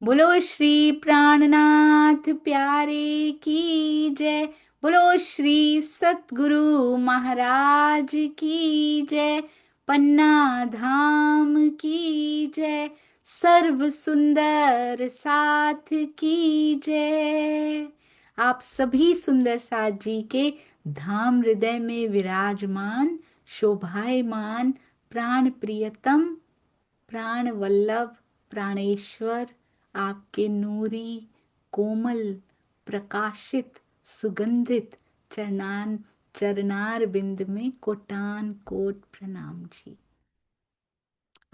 बोलो श्री प्राणनाथ प्यारे की जय। बोलो श्री सतगुरु महाराज की जय। पन्ना धाम की जय। सर्व सुंदर साथ की जय। आप सभी सुंदर साथ जी के धाम हृदय में विराजमान, शोभायमान, प्राण प्रियतम, प्राण वल्लभ, प्राणेश्वर, आपके नूरी, कोमल, प्रकाशित, सुगंधित चरनार बिंद में कोटान कोट प्रणाम जी।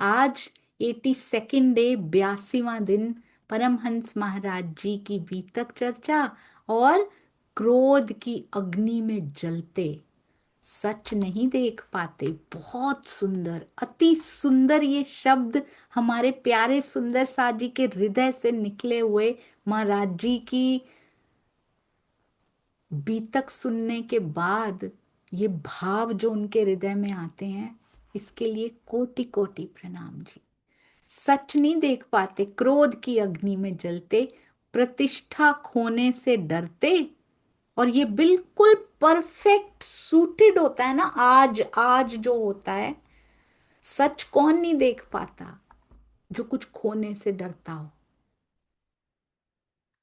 आज 82nd डे, 82वां दिन, परमहंस महाराज जी की बीतक चर्चा और क्रोध की अग्नि में जलते सच नहीं देख पाते। बहुत सुंदर, अति सुंदर ये शब्द हमारे प्यारे सुंदर साथ जी के हृदय से निकले हुए महाराज जी की बीतक सुनने के बाद ये भाव जो उनके हृदय में आते हैं, इसके लिए कोटि कोटि प्रणाम जी। सच नहीं देख पाते, क्रोध की अग्नि में जलते, प्रतिष्ठा खोने से डरते। और ये बिल्कुल परफेक्ट सूटेड होता है ना, आज आज जो होता है। सच कौन नहीं देख पाता? जो कुछ खोने से डरता हो।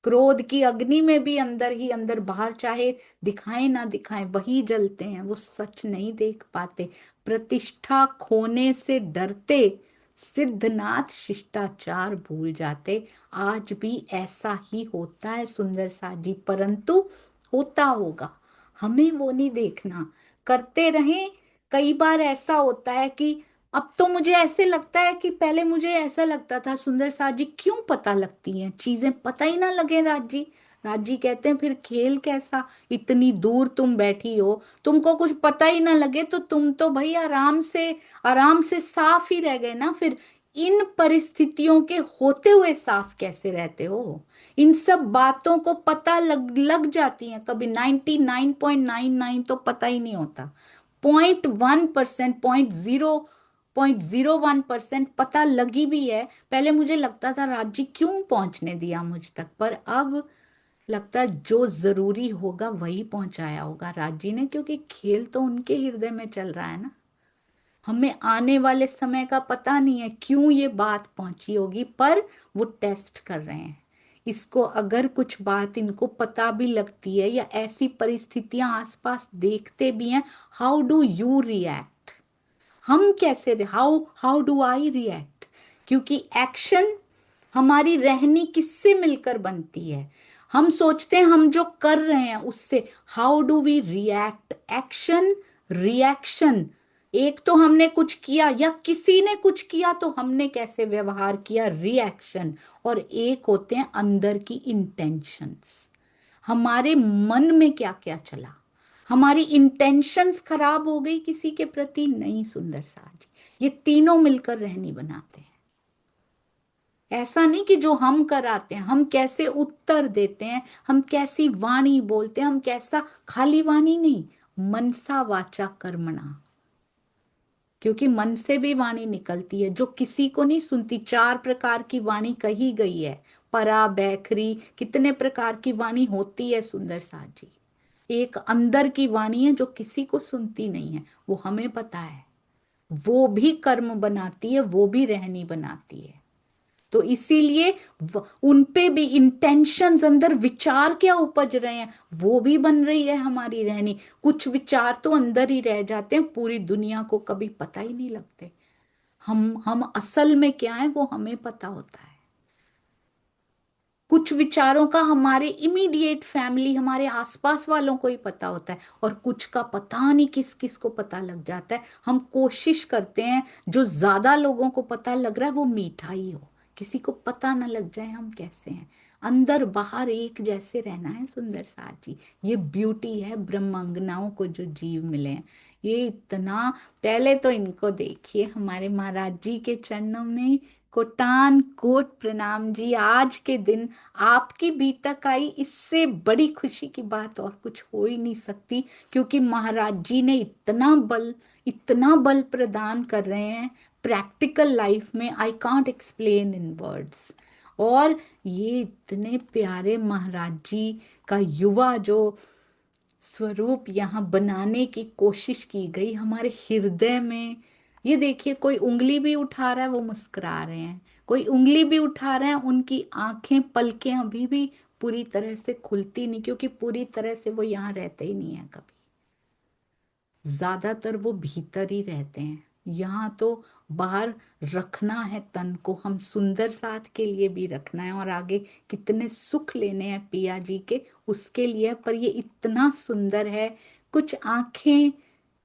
क्रोध की अग्नि में भी अंदर ही अंदर, बाहर चाहे दिखाए ना दिखाए, वही जलते हैं। वो सच नहीं देख पाते, प्रतिष्ठा खोने से डरते, सिद्धनाथ शिष्टाचार भूल जाते। आज भी ऐसा ही होता है सुंदर सा जी, परंतु होता होगा, हमें वो नहीं देखना। करते रहें। कई बार ऐसा होता है कि अब तो मुझे ऐसे लगता है कि पहले मुझे ऐसा लगता था सुंदर साथ जी क्यों पता लगती हैं चीजें, पता ही ना लगे राज जी। राज जी कहते हैं फिर खेल कैसा, इतनी दूर तुम बैठी हो, तुमको कुछ पता ही ना लगे तो तुम तो भाई आराम से साफ ही रह गए ना। फिर इन परिस्थितियों के होते हुए साफ कैसे रहते हो? इन सब बातों को पता लग जाती हैं कभी। 99.99 तो पता ही नहीं होता। 0.1%, 0.01% पता लगी भी है। पहले मुझे लगता था राज जी क्यों पहुंचने दिया मुझ तक, पर अब लगता है जो जरूरी होगा वही पहुंचाया होगा राज जी ने, क्योंकि खेल तो उनके हृदय में चल रहा है ना। हमें आने वाले समय का पता नहीं है क्यों ये बात पहुंची होगी, पर वो टेस्ट कर रहे हैं इसको। अगर कुछ बात इनको पता भी लगती है या ऐसी परिस्थितियां आसपास देखते भी हैं, हाउ डू यू रिएक्ट? हम कैसे, how how do I react? क्योंकि एक्शन हमारी रहनी किससे मिलकर बनती है। हम सोचते हैं हम जो कर रहे हैं उससे, how do we react? Action, reaction. एक तो हमने कुछ किया या किसी ने कुछ किया तो हमने कैसे व्यवहार किया, रिएक्शन। और एक होते हैं अंदर की इंटेंशंस, हमारे मन में क्या क्या चला। हमारी इंटेंशंस खराब हो गई किसी के प्रति, नहीं सुंदर साज, ये तीनों मिलकर रहनी बनाते हैं। ऐसा नहीं कि जो हम कराते हैं, हम कैसे उत्तर देते हैं, हम कैसी वाणी बोलते हैं, हम कैसा, खाली वाणी नहीं, मनसा वाचा कर्मणा। क्योंकि मन से भी वाणी निकलती है जो किसी को नहीं सुनती। 4 प्रकार की वाणी कही गई है, परा बैखरी, कितने प्रकार की वाणी होती है सुंदर साज जी। एक अंदर की वाणी है जो किसी को सुनती नहीं है, वो हमें पता है। वो भी कर्म बनाती है, वो भी रहनी बनाती है। तो इसीलिए उन पे भी इंटेंशंस, अंदर विचार क्या उपज रहे हैं, वो भी बन रही है हमारी रहनी। कुछ विचार तो अंदर ही रह जाते हैं, पूरी दुनिया को कभी पता ही नहीं लगते। हम असल में क्या है वो हमें पता होता है। कुछ विचारों का हमारे इमीडिएट फैमिली, हमारे आसपास वालों को ही पता होता है, और कुछ का पता नहीं किस किस को पता लग जाता है। हम कोशिश करते हैं जो ज्यादा लोगों को पता लग रहा है वो मीठा ही हो, किसी को पता ना लग जाए हम कैसे हैं। अंदर बाहर एक जैसे रहना है सुंदर साथ जी। ये ब्यूटी है ब्रह्मांगनाओं को जो जीव मिले हैं। ये इतना, पहले तो इनको देखिए, हमारे महाराज जी के चरणों में कोटान कोट प्रणाम जी। आज के दिन आपकी बीतक आई, इससे बड़ी खुशी की बात और कुछ हो ही नहीं सकती। क्योंकि महाराज जी ने इतना बल प्रदान कर रहे हैं प्रैक्टिकल लाइफ में, I can't explain in words. और ये इतने प्यारे महाराज जी का युवा जो स्वरूप यहाँ बनाने की कोशिश की गई हमारे हृदय में। ये देखिए, कोई उंगली भी उठा रहा है वो मुस्कुरा रहे हैं, कोई उंगली भी उठा रहे हैं, उनकी आंखें पलकें अभी भी पूरी तरह से खुलती नहीं, क्योंकि पूरी तरह से वो यहाँ रहते ही नहीं है कभी। ज्यादातर वो भीतर ही रहते हैं। यहाँ तो बाहर रखना है तन को, हम सुंदर साथ के लिए भी रखना है, और आगे कितने सुख लेने हैं पिया जी के उसके लिए। पर ये इतना सुंदर है, कुछ आंखें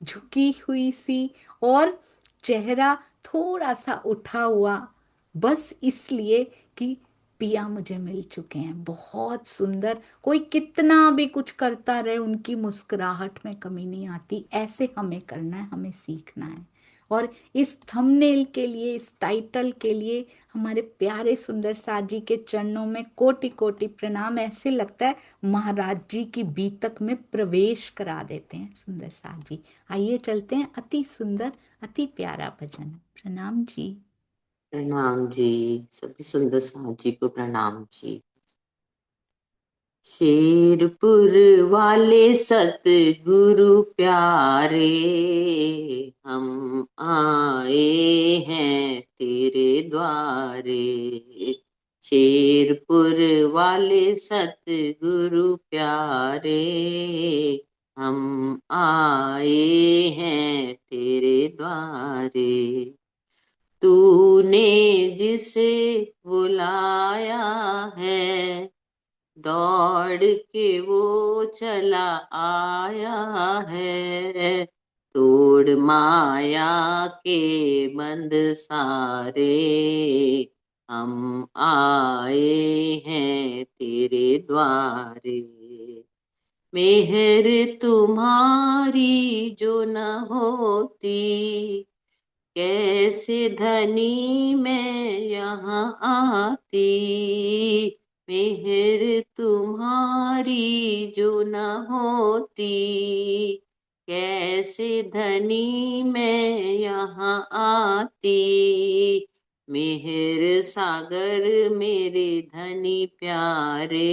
झुकी हुई सी, और चेहरा थोड़ा सा उठा हुआ, बस इसलिए कि पिया मुझे मिल चुके हैं। बहुत सुंदर। कोई कितना भी कुछ करता रहे, उनकी मुस्कुराहट में कमी नहीं आती। ऐसे हमें करना है, हमें सीखना है। और इस थंबनेल के लिए, इस टाइटल के लिए हमारे प्यारे सुंदर साथ जी के चरणों में कोटि कोटि प्रणाम। ऐसे लगता है महाराज जी की बीतक में प्रवेश करा देते हैं सुंदर साथ जी। आइए चलते हैं, अति सुंदर अति प्यारा भजन। प्रणाम जी। प्रणाम जी। सभी सुंदर साथ जी को प्रणाम जी। शेरपुर वाले सतगुरु प्यारे, हम आए हैं तेरे द्वारे। शेरपुर वाले सतगुरु प्यारे, हम आए हैं तेरे द्वारे। तूने जिसे बुलाया है, दौड़ के वो चला आया है। तोड़ माया के बंद सारे, हम आए हैं तेरे द्वारे। मेहर तुम्हारी जो न होती, कैसे धनी मैं यहाँ आती। मेहर तुम्हारी जो न होती, कैसे धनी मैं यहाँ आती। मेहर सागर मेरे धनी प्यारे,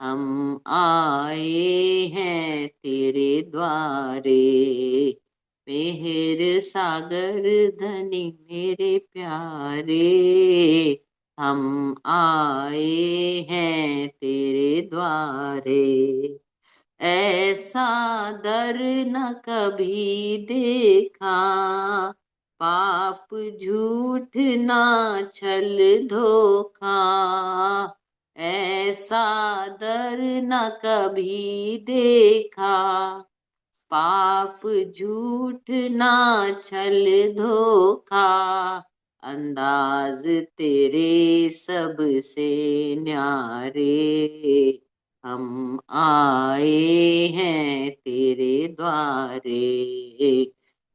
हम आए हैं तेरे द्वारे। मेहर सागर धनी मेरे प्यारे, हम आए हैं तेरे द्वारे। ऐसा दर न कभी देखा, पाप झूठ ना छल धोखा। ऐसा दर न कभी देखा, पाप झूठ ना छल धोखा। अंदाज तेरे सबसे न्यारे, हम आए हैं तेरे द्वारे।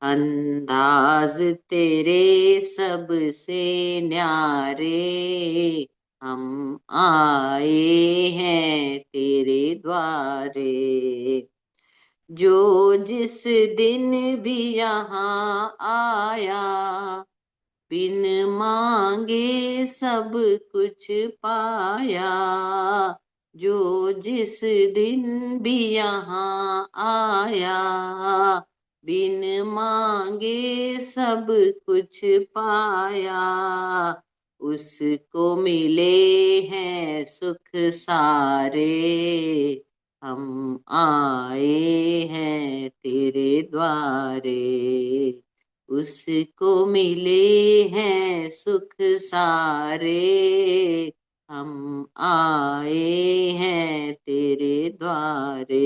अंदाज तेरे सबसे न्यारे, हम आए हैं तेरे द्वारे। जो जिस दिन भी यहाँ आया, बिन मांगे सब कुछ पाया। जो जिस दिन भी यहाँ आया, बिन मांगे सब कुछ पाया। उसको मिले हैं सुख सारे, हम आए हैं तेरे द्वारे। उसको मिले हैं सुख सारे, हम आए हैं तेरे द्वारे।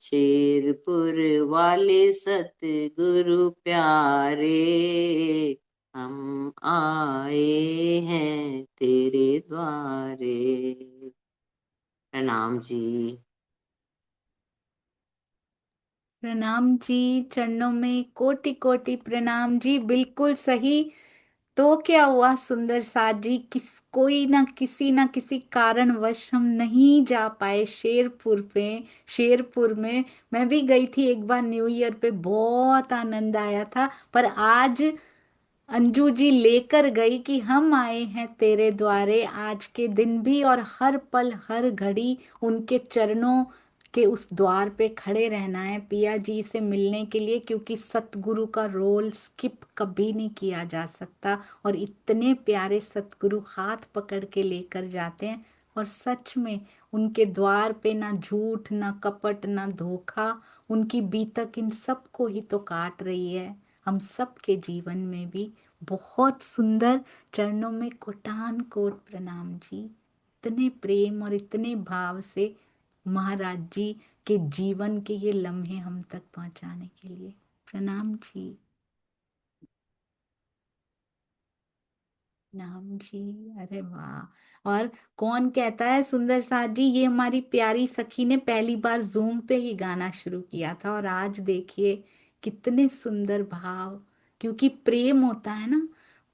शेरपुर वाले सतगुरु प्यारे, हम आए हैं तेरे द्वारे। प्रणाम जी। प्रणाम जी, चरणों में कोटि कोटि प्रणाम जी। बिल्कुल सही। तो क्या हुआ सुंदर साथ जी, ना किसी कारणवश हम नहीं जा पाए शेरपुर पे। शेरपुर में मैं भी गई थी एक बार न्यू ईयर पे, बहुत आनंद आया था। पर आज अंजू जी लेकर गई कि हम आए हैं तेरे द्वारे, आज के दिन भी और हर पल हर घड़ी उनके चरणों के उस द्वार पे खड़े रहना है पिया जी से मिलने के लिए, क्योंकि सतगुरु का रोल स्किप कभी नहीं किया जा सकता। और इतने प्यारे सतगुरु हाथ पकड़ के लेकर जाते हैं, और सच में उनके द्वार पे ना झूठ ना कपट ना धोखा, उनकी बीतक इन सबको ही तो काट रही है, हम सबके जीवन में भी। बहुत सुंदर, चरणों में कोटान कोट प्रणाम जी, इतने प्रेम और इतने भाव से महाराज जी के जीवन के ये लम्हे हम तक पहुंचाने के लिए प्रणाम जी। नाम जी, अरे वाह। और कौन कहता है सुंदर साथ जी, ये हमारी प्यारी सखी ने पहली बार जूम पे ही गाना शुरू किया था, और आज देखिए कितने सुंदर भाव। क्योंकि प्रेम होता है ना,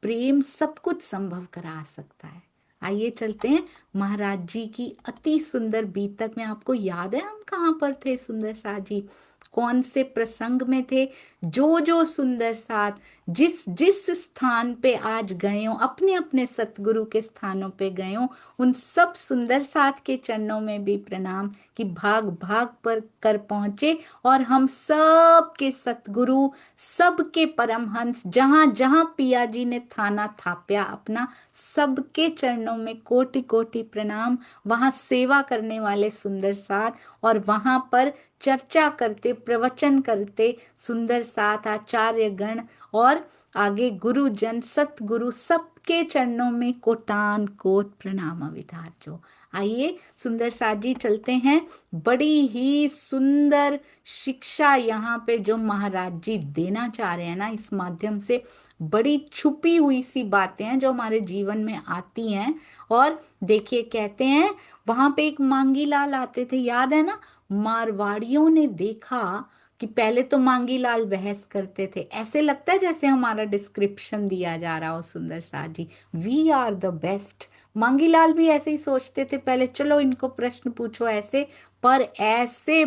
प्रेम सब कुछ संभव करा सकता है। आइए चलते हैं महाराज जी की अति सुंदर बीतक में। आपको याद है हम कहाँ पर थे सुंदर साथ जी, कौन से प्रसंग में थे? जो जो सुंदर साथ जिस जिस स्थान पे आज गए हो, अपने अपने सतगुरु के स्थानों पे गए हो, उन सब सुंदर साथ के चरणों में भी प्रणाम कि भाग भाग पर कर पहुंचे। और हम सब के सतगुरु, सबके परमहंस, जहां जहां पिया जी ने थाना थापया अपना, सबके चरणों में कोटि कोटि प्रणाम। वहां सेवा करने वाले सुंदर साथ, और वहां पर चर्चा करते प्रवचन करते सुंदर साथ आचार्य गण, और आगे गुरुजन सतगुरु, सबके चरणों में कोटान कोट प्रणाम अविधार्यो। आइए सुंदर साथ जी चलते हैं। बड़ी ही सुंदर शिक्षा यहाँ पे जो महाराज जी देना चाह रहे हैं ना, इस माध्यम से बड़ी छुपी हुई सी बातें हैं जो हमारे जीवन में आती हैं। और देखिए कहते हैं, वहां पे एक मांगी लाल आते थे, याद है ना? मारवाड़ियों ने देखा कि पहले तो मांगी लाल बहस करते थे, ऐसे लगता है जैसे हमारा डिस्क्रिप्शन दिया जा रहा हो सुंदर साथ जी, वी आर द बेस्ट। मांगी लाल भी ऐसे ही सोचते थे पहले, चलो इनको प्रश्न पूछो ऐसे। पर ऐसे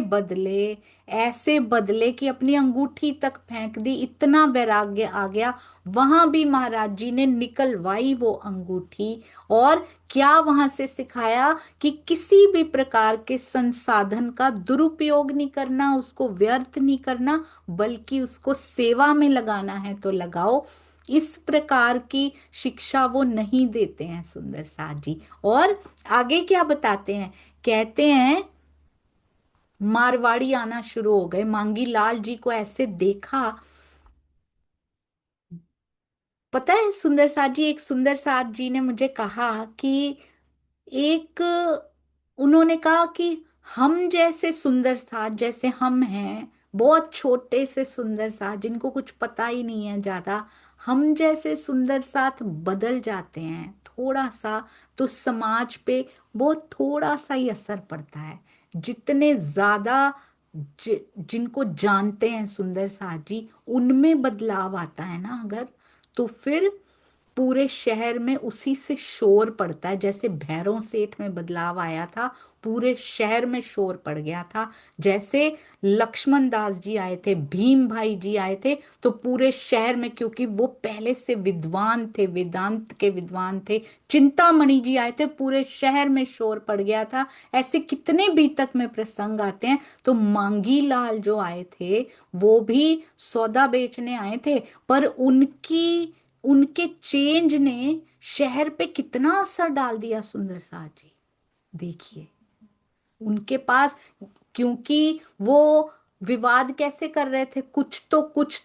बदले कि अपनी अंगूठी तक फेंक दी, इतना वैराग्य आ गया। वहां भी महाराज जी ने निकलवाई वो अंगूठी, और क्या वहां से सिखाया कि किसी भी प्रकार के संसाधन का दुरुपयोग नहीं करना, उसको व्यर्थ नहीं करना, बल्कि उसको सेवा में लगाना है तो लगाओ। इस प्रकार की शिक्षा वो नहीं देते हैं सुंदर साथ जी। और आगे क्या बताते हैं, कहते हैं मारवाड़ी आना शुरू हो गए, मांगी लाल जी को ऐसे देखा। पता है सुंदर साथ जी, एक सुंदर साथ जी ने मुझे कहा कि एक, उन्होंने कहा कि हम जैसे सुंदर साथ, जैसे हम हैं बहुत छोटे से सुंदर साथ जिनको कुछ पता ही नहीं है ज्यादा, हम जैसे सुंदर साथ बदल जाते हैं थोड़ा सा, तो समाज पे बहुत थोड़ा सा ही असर पड़ता है। जितने ज्यादा जिनको जानते हैं सुंदर साथ जी, उनमें बदलाव आता है ना अगर, तो फिर पूरे शहर में उसी से शोर पड़ता है। जैसे भैरों सेठ में बदलाव आया था, पूरे शहर में शोर पड़ गया था। जैसे लक्ष्मण दास जी आए थे, भीम भाई जी आए थे, तो पूरे शहर में, क्योंकि वो पहले से विद्वान थे, वेदांत के विद्वान थे, चिंतामणि जी आए थे, पूरे शहर में शोर पड़ गया था। ऐसे कितने बीतक में प्रसंग आते हैं। तो मांगी लाल जो आए थे, वो भी सौदा बेचने आए थे, पर उनकी उनके चेंज ने शहर पे कितना असर डाल दिया सुंदर साथ जी। देखिए उनके पास, क्योंकि वो विवाद कैसे कर रहे थे, कुछ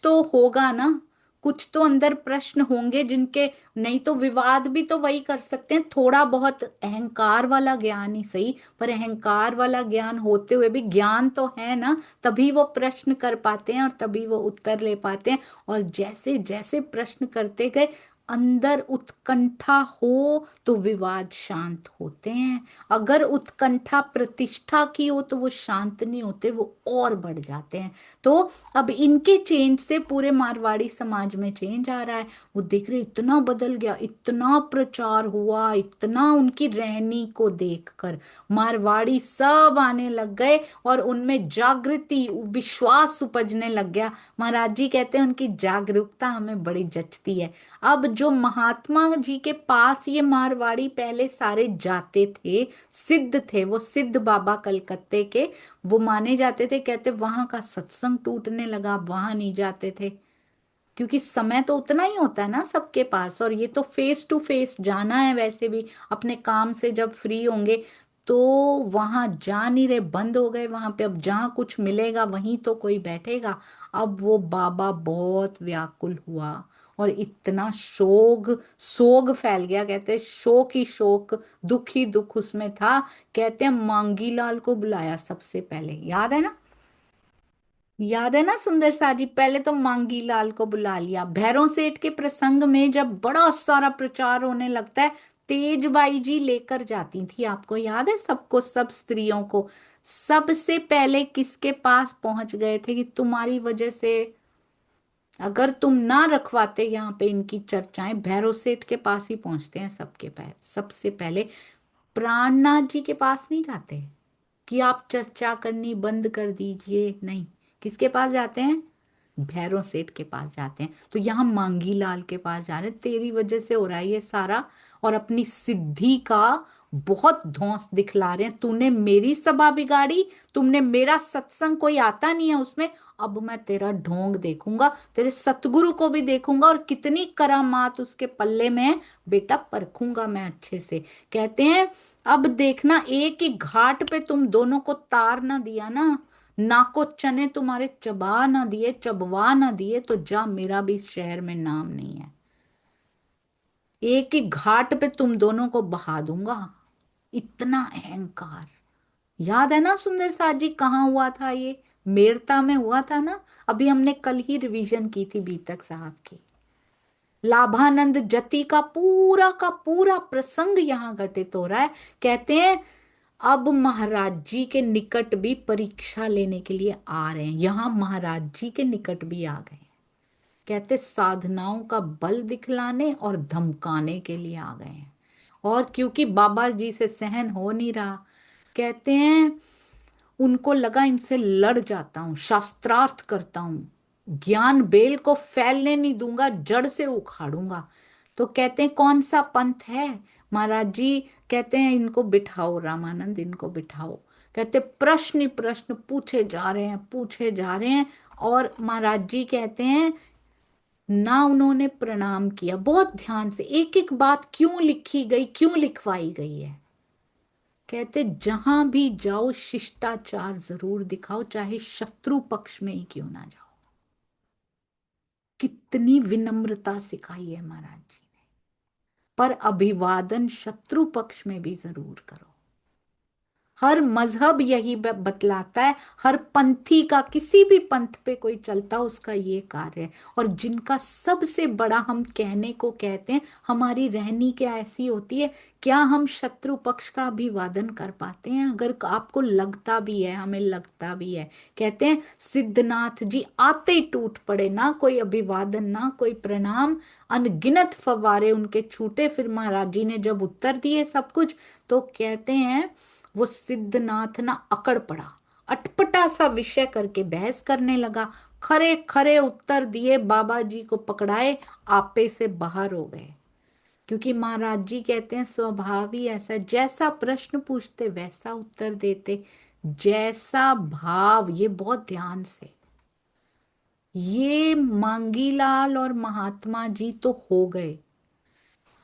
तो होगा ना, कुछ तो अंदर प्रश्न होंगे जिनके, नहीं तो विवाद भी तो वही कर सकते हैं, थोड़ा बहुत अहंकार वाला ज्ञान ही सही, पर अहंकार वाला ज्ञान होते हुए भी ज्ञान तो है ना, तभी वो प्रश्न कर पाते हैं और तभी वो उत्तर ले पाते हैं। और जैसे जैसे प्रश्न करते गए, अंदर उत्कंठा हो तो विवाद शांत होते हैं, अगर उत्कंठा प्रतिष्ठा की हो तो वो शांत नहीं होते, वो और बढ़ जाते हैं। तो अब इनके चेंज से पूरे मारवाड़ी समाज में चेंज आ रहा है। वो देख रहे इतना बदल गया, इतना प्रचार हुआ, इतना उनकी रहनी को देखकर मारवाड़ी सब आने लग गए और उनमें जागृति विश्वास उपजने लग गया। महाराज जी कहते हैं उनकी जागरूकता हमें बड़ी जचती है। अब जो महात्मा जी के पास ये मारवाड़ी पहले सारे जाते थे, सिद्ध थे, वो सिद्ध बाबा कलकत्ते के, वो माने जाते थे, कहते वहां का सत्संग टूटने लगा, वहां नहीं जाते थे, क्योंकि समय तो उतना ही होता है ना सबके पास, और ये तो फेस टू फेस जाना है, वैसे भी अपने काम से जब फ्री होंगे तो वहां जा नहीं रहे, बंद हो गए वहां पे। अब जहां कुछ मिलेगा वहीं तो कोई बैठेगा। अब वो बाबा बहुत व्याकुल हुआ और इतना शोक सोग फैल गया, कहते शोक ही शोक, दुख ही दुख उसमें था। कहते हैं मांगी लाल को बुलाया सबसे पहले, याद है ना? याद है ना सुंदर सा जी? पहले तो मांगी लाल को बुला लिया। भैरव सेठ के प्रसंग में जब बड़ा सारा प्रचार होने लगता है, तेज बाई जी लेकर जाती थी, आपको याद है? सबको, सब स्त्रियों को सबसे पहले किसके पास पहुंच गए थे कि तुम्हारी वजह से अगर तुम ना रखवाते यहाँ पे इनकी चर्चाएं, भैरव सेठ के पास ही पहुंचते हैं सबके पास सबसे पहले। प्राणनाथ जी के पास नहीं जाते कि आप चर्चा करनी बंद कर दीजिए, नहीं, किसके पास जाते हैं? भैरव सेठ के पास जाते हैं। तो यहाँ मांगी लाल के पास जा रहे हैं, तेरी वजह से हो रहा है ये सारा, और अपनी सिद्धि का बहुत ध्वंस दिखला रहे हैं। तूने मेरी सभा बिगाड़ी, तुमने मेरा सत्संग, कोई आता नहीं है उसमें, अब मैं तेरा ढोंग देखूंगा, तेरे सतगुरु को भी देखूंगा, और कितनी करामात उसके पल्ले में है बेटा परखूंगा मैं अच्छे से। कहते हैं अब देखना, एक ही घाट पे तुम दोनों को तार ना दिया ना, नाको चने तुम्हारे चबा ना दिए, चबवा ना दिए, तो जा, मेरा भी इस शहर में नाम नहीं है। एक ही घाट पे तुम दोनों को बहा दूंगा। इतना अहंकार। याद है ना सुंदर साथ जी, कहाँ हुआ था ये? मेरता में हुआ था ना। अभी हमने कल ही रिवीजन की थी बीतक साहब की। लाभानंद जति का पूरा प्रसंग यहाँ घटित हो रहा है। कहते हैं अब महाराज जी के निकट भी परीक्षा लेने के लिए आ रहे हैं, यहाँ महाराज जी के निकट भी आ गए हैं। कहते साधनाओं का बल दिखलाने और धमकाने के लिए आ गए हैं, और क्योंकि बाबा जी से सहन हो नहीं रहा, कहते हैं उनको लगा इनसे लड़ जाता हूं, शास्त्रार्थ करता हूं, ज्ञान बेल को फैलने नहीं दूंगा, जड़ से उखाड़ूंगा। तो कहते हैं कौन सा पंथ है महाराज जी? कहते हैं इनको बिठाओ, रामानंद इनको बिठाओ। कहते प्रश्न ही प्रश्न पूछे जा रहे हैं, पूछे जा रहे हैं, और महाराज जी कहते हैं ना उन्होंने प्रणाम किया, बहुत ध्यान से एक एक बात क्यों लिखी गई, क्यों लिखवाई गई है। कहते जहां भी जाओ शिष्टाचार जरूर दिखाओ, चाहे शत्रु पक्ष में ही क्यों ना जाओ। कितनी विनम्रता सिखाई है महाराज जी ने। पर अभिवादन शत्रु पक्ष में भी जरूर करो। हर मजहब यही बतलाता है, हर पंथी का, किसी भी पंथ पे कोई चलता उसका ये कार्य है। और जिनका सबसे बड़ा हम कहने को कहते हैं, हमारी रहनी क्या ऐसी होती है, क्या हम शत्रु पक्ष का अभिवादन कर पाते हैं? अगर आपको लगता भी है, हमें लगता भी है, कहते हैं सिद्धनाथ जी आते ही टूट पड़े, ना कोई अभिवादन ना कोई प्रणाम, अनगिनत फव्वारे उनके छूटे। फिर महाराज जी ने जब उत्तर दिए सब कुछ, तो कहते हैं वो सिद्धनाथ ना अकड़ पड़ा, अटपटा सा विषय करके बहस करने लगा, खरे खरे उत्तर दिए, बाबा जी को पकड़ाए, आपे से बाहर हो गए। क्योंकि महाराज जी कहते हैं स्वभाव ही ऐसा, जैसा प्रश्न पूछते वैसा उत्तर देते, जैसा भाव, ये बहुत ध्यान से। ये मांगीलाल और महात्मा जी तो हो गए,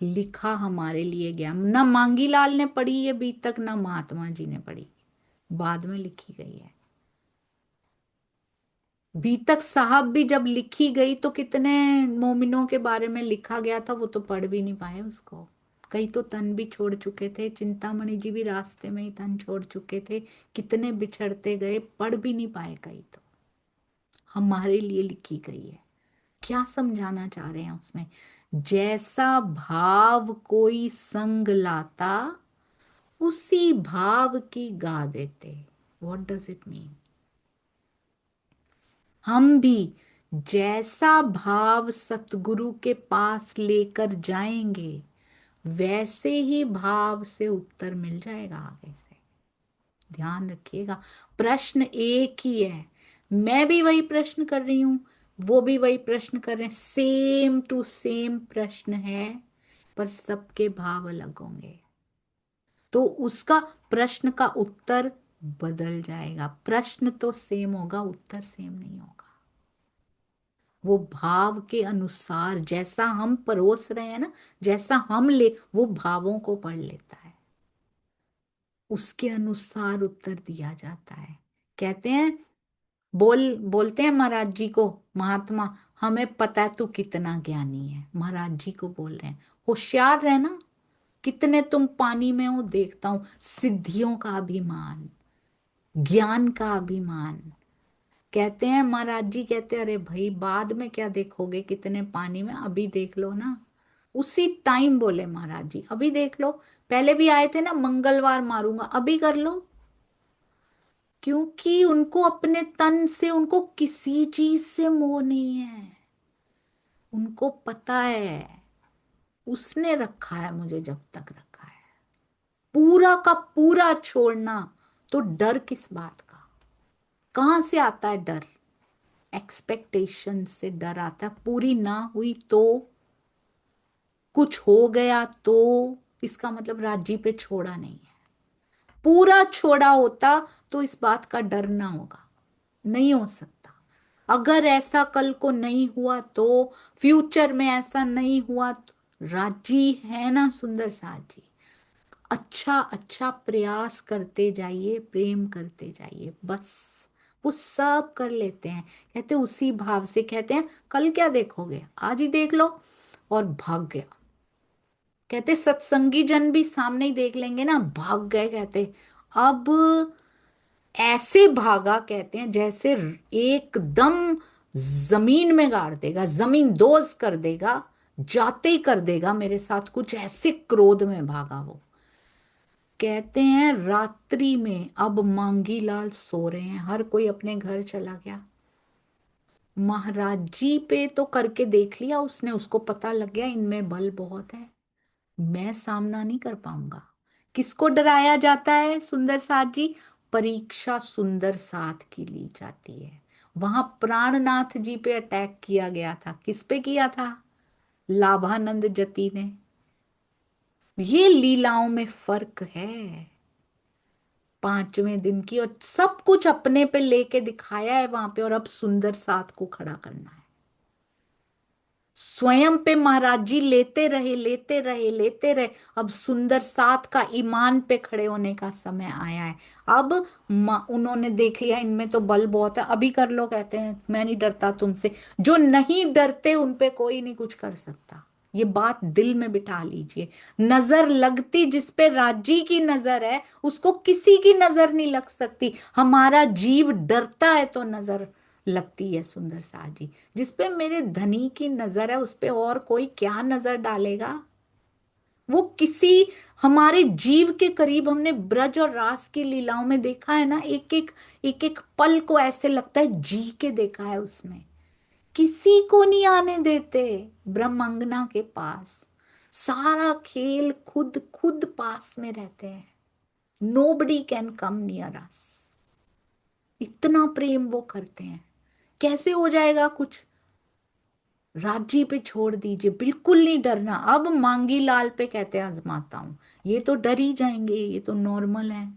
लिखा हमारे लिए गया, ना मांगीलाल ने पढ़ी ये अभी तक, ना महात्मा जी ने पढ़ी, बाद में लिखी गई है। बीतक साहब भी जब लिखी गई तो कितने मोमिनों के बारे में लिखा गया था, वो तो पढ़ भी नहीं पाए उसको। कई तो तन भी छोड़ चुके थे, चिंतामणि जी भी रास्ते में ही तन छोड़ चुके थे, कितने बिछड़ते गए, पढ़ भी नहीं पाए कई तो। हमारे लिए लिखी गई है। क्या समझाना चाह रहे हैं उसमें? जैसा भाव कोई संग लाता, उसी भाव की गा देते। What does it mean? हम भी जैसा भाव सतगुरु के पास लेकर जाएंगे, वैसे ही भाव से उत्तर मिल जाएगा आगे से। ध्यान रखिएगा, प्रश्न एक ही है। मैं भी वही प्रश्न कर रही हूं, वो भी वही प्रश्न कर रहे हैं, सेम टू सेम प्रश्न है, पर सबके भाव अलग होंगे। तो उसका प्रश्न का उत्तर बदल जाएगा। प्रश्न तो सेम होगा, उत्तर सेम नहीं होगा। वो भाव के अनुसार, जैसा हम परोस रहे हैं ना, जैसा हम ले, वो भावों को पढ़ लेता है, उसके अनुसार उत्तर दिया जाता है। कहते हैं, बोलते हैं महाराज जी को, महात्मा हमें पता है तू कितना ज्ञानी है। महाराज जी को बोल रहे हैं, होशियार रहना, कितने तुम पानी में हो देखता हूं। सिद्धियों का अभिमान, ज्ञान का अभिमान। कहते हैं महाराज जी, कहते हैं अरे भाई बाद में क्या देखोगे कितने पानी में, अभी देख लो ना। उसी टाइम बोले महाराज जी, अभी देख लो। पहले भी आए थे ना, मंगलवार मारूंगा, अभी कर लो। क्योंकि उनको अपने तन से, उनको किसी चीज से मोह नहीं है। उनको पता है उसने रखा है मुझे, जब तक रखा है। पूरा का पूरा छोड़ना, तो डर किस बात का? कहां से आता है डर? एक्सपेक्टेशन से डर आता है। पूरी ना हुई तो, कुछ हो गया तो, इसका मतलब राजी पे छोड़ा नहीं है। पूरा छोड़ा होता तो इस बात का डर ना होगा, नहीं हो सकता। अगर ऐसा कल को नहीं हुआ तो, फ्यूचर में ऐसा नहीं हुआ तो, राजी है ना सुंदर साथ जी? अच्छा अच्छा प्रयास करते जाइए, प्रेम करते जाइए, बस वो सब कर लेते हैं। कहते उसी भाव से, कहते हैं कल क्या देखोगे, आज ही देख लो, और भाग गया। कहते सत्संगी जन भी सामने ही देख लेंगे ना, भाग गए। कहते अब ऐसे भागा, कहते हैं जैसे एकदम जमीन में गाड़ देगा, जमीन दोज कर देगा, जाते ही कर देगा मेरे साथ कुछ, ऐसे क्रोध में भागा वो। कहते हैं रात्रि में, अब मांगी लाल सो रहे हैं, हर कोई अपने घर चला गया। महाराज जी पे तो करके देख लिया उसने, उसको पता लग गया इनमें बल बहुत है, मैं सामना नहीं कर पाऊंगा। किसको डराया जाता है सुंदर साथ जी? परीक्षा सुंदर साथ की ली जाती है। वहां प्राणनाथ जी पे अटैक किया गया था, किस पे किया था? लाभानंद जति ने। ये लीलाओं में फर्क है। पांचवें दिन की, और सब कुछ अपने पे लेके दिखाया है वहां पे, और अब सुंदर साथ को खड़ा करना है। स्वयं पे महाराज जी लेते रहे, लेते रहे, लेते रहे। अब सुंदर साथ का ईमान पे खड़े होने का समय आया है। अब उन्होंने देख लिया इनमें तो बल बहुत है, अभी कर लो। कहते हैं मैं नहीं डरता तुमसे। जो नहीं डरते उन पे कोई नहीं कुछ कर सकता, ये बात दिल में बिठा लीजिए। नजर लगती जिस पे राजी की नजर है, उसको किसी की नजर नहीं लग सकती। हमारा जीव डरता है तो नजर लगती है सुंदर सा जी। जिस पे मेरे धनी की नजर है, उस पे और कोई क्या नजर डालेगा? वो किसी, हमारे जीव के करीब हमने ब्रज और रास की लीलाओं में देखा है ना, एक एक पल को ऐसे लगता है जी के देखा है उसमें। किसी को नहीं आने देते ब्रह्मांगना के पास। सारा खेल खुद खुद पास में रहते हैं। Nobody can come near us. इतना प्रेम वो करते हैं। कैसे हो जाएगा कुछ? राजी पे छोड़ दीजिए, बिल्कुल नहीं डरना। अब मांगी लाल पे कहते हैं आजमाता हूं, ये तो डर ही जाएंगे, ये तो नॉर्मल है।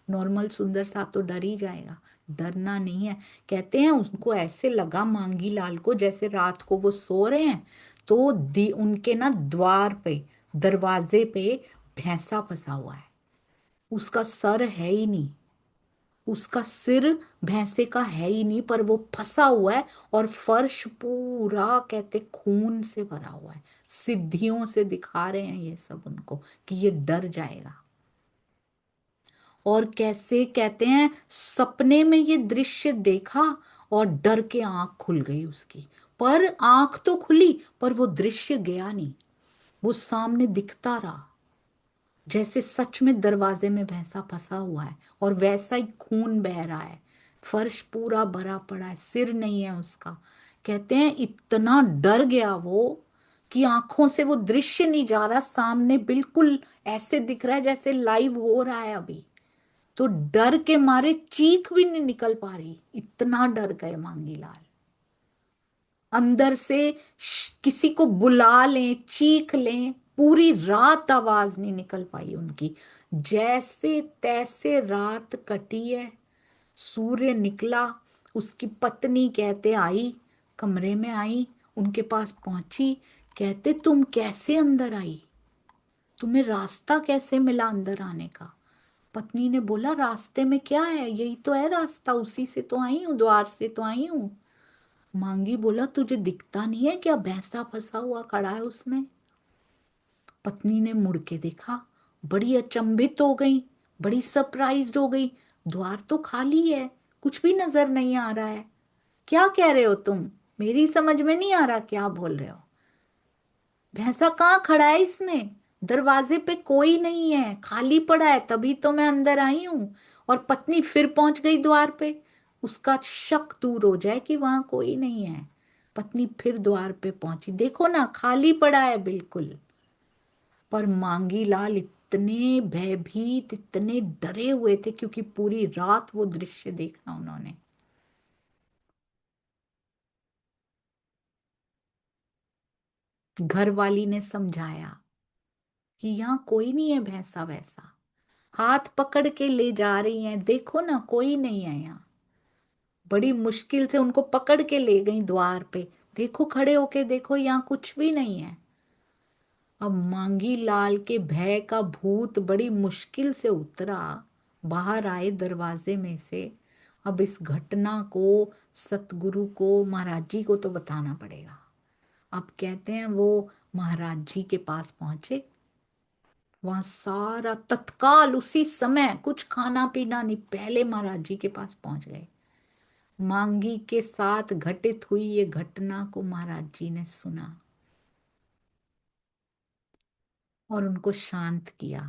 नॉर्मल सुंदर सा तो डर ही जाएगा, डरना नहीं है। कहते हैं उसको ऐसे लगा मांगी लाल को, जैसे रात को वो सो रहे हैं तो उनके ना द्वार पे, दरवाजे पे भैंसा फंसा हुआ है। उसका सर है ही नहीं, उसका सिर भैंसे का है ही नहीं, पर वो फंसा हुआ है। और फर्श पूरा कहते खून से भरा हुआ है। सिद्धियों से दिखा रहे हैं ये सब उनको कि ये डर जाएगा। और कैसे कहते हैं, सपने में ये दृश्य देखा और डर के आंख खुल गई उसकी। पर आंख तो खुली, पर वो दृश्य गया नहीं, वो सामने दिखता रहा, जैसे सच में दरवाजे में भैंसा फंसा हुआ है और वैसा ही खून बह रहा है। फर्श पूरा भरा पड़ा है, सिर नहीं है उसका। कहते हैं इतना डर गया वो कि आंखों से वो दृश्य नहीं जा रहा, सामने बिल्कुल ऐसे दिख रहा है जैसे लाइव हो रहा है अभी। तो डर के मारे चीख भी नहीं निकल पा रही, इतना डर गए मांगीलाल। अंदर से किसी को बुला लें, चीख लें, पूरी रात आवाज नहीं निकल पाई उनकी। जैसे तैसे रात कटी है, सूर्य निकला। उसकी पत्नी कहते आई, कमरे में आई, उनके पास पहुंची। कहते तुम कैसे अंदर आई, तुम्हें रास्ता कैसे मिला अंदर आने का। पत्नी ने बोला रास्ते में क्या है, यही तो है रास्ता, उसी से तो आई हूँ, द्वार से तो आई हूँ। मांगी बोला तुझे दिखता नहीं है क्या, भैंसा फंसा हुआ खड़ा है उसमें। पत्नी ने मुड़ के देखा, बड़ी अचंभित हो गई, बड़ी सरप्राइज्ड हो गई। द्वार तो खाली है, कुछ भी नजर नहीं आ रहा है। क्या कह रहे हो तुम, मेरी समझ में नहीं आ रहा क्या बोल रहे हो। भैंसा कहाँ खड़ा है इसमें, दरवाजे पे कोई नहीं है, खाली पड़ा है, तभी तो मैं अंदर आई हूं। और पत्नी फिर पहुंच गई द्वार पे, उसका शक दूर हो जाए कि वहां कोई नहीं है। पत्नी फिर द्वार पे पहुंची, देखो ना खाली पड़ा है बिल्कुल। पर मांगी लाल इतने भयभीत, इतने डरे हुए थे, क्योंकि पूरी रात वो दृश्य देखा उन्होंने। घर वाली ने समझाया कि यहाँ कोई नहीं है भैंसा वैसा, हाथ पकड़ के ले जा रही हैं, देखो ना कोई नहीं है यहाँ। बड़ी मुश्किल से उनको पकड़ के ले गई द्वार पे, देखो खड़े होके देखो यहाँ कुछ भी नहीं है। अब मांगी लाल के भय का भूत बड़ी मुश्किल से उतरा, बाहर आए दरवाजे में से। अब इस घटना को सतगुरु को, महाराज जी को तो बताना पड़ेगा। अब कहते हैं वो महाराज जी के पास पहुंचे। वहां सारा तत्काल उसी समय, कुछ खाना पीना नहीं, पहले महाराज जी के पास पहुंच गए। मांगी के साथ घटित हुई ये घटना को महाराज जी ने सुना और उनको शांत किया।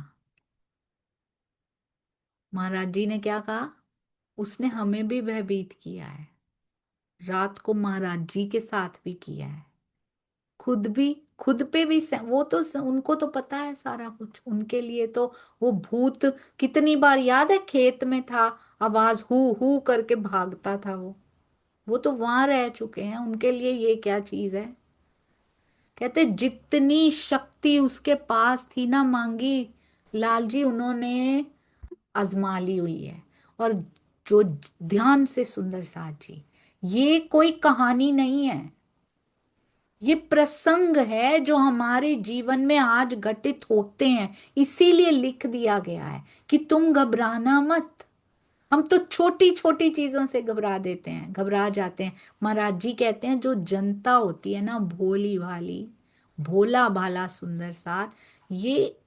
महाराज जी ने क्या कहा, उसने हमें भी भयभीत किया है, रात को महाराज जी के साथ भी किया है, खुद भी, खुद पे भी वो तो उनको तो पता है सारा कुछ, उनके लिए तो वो भूत कितनी बार, याद है खेत में था, आवाज हु करके भागता था वो तो वहां रह चुके हैं, उनके लिए ये क्या चीज है। कहते जितनी शक्ति उसके पास थी ना मांगी लाल जी, उन्होंने आजमा ली हुई है। और जो, ध्यान से सुंदर साथ जी, ये कोई कहानी नहीं है, ये प्रसंग है जो हमारे जीवन में आज घटित होते हैं, इसीलिए लिख दिया गया है कि तुम घबराना मत। हम तो छोटी छोटी चीजों से घबरा देते हैं, घबरा जाते हैं। महाराज जी कहते हैं जो जनता होती है ना भोली भाली, भोला भाला सुंदर साथ, ये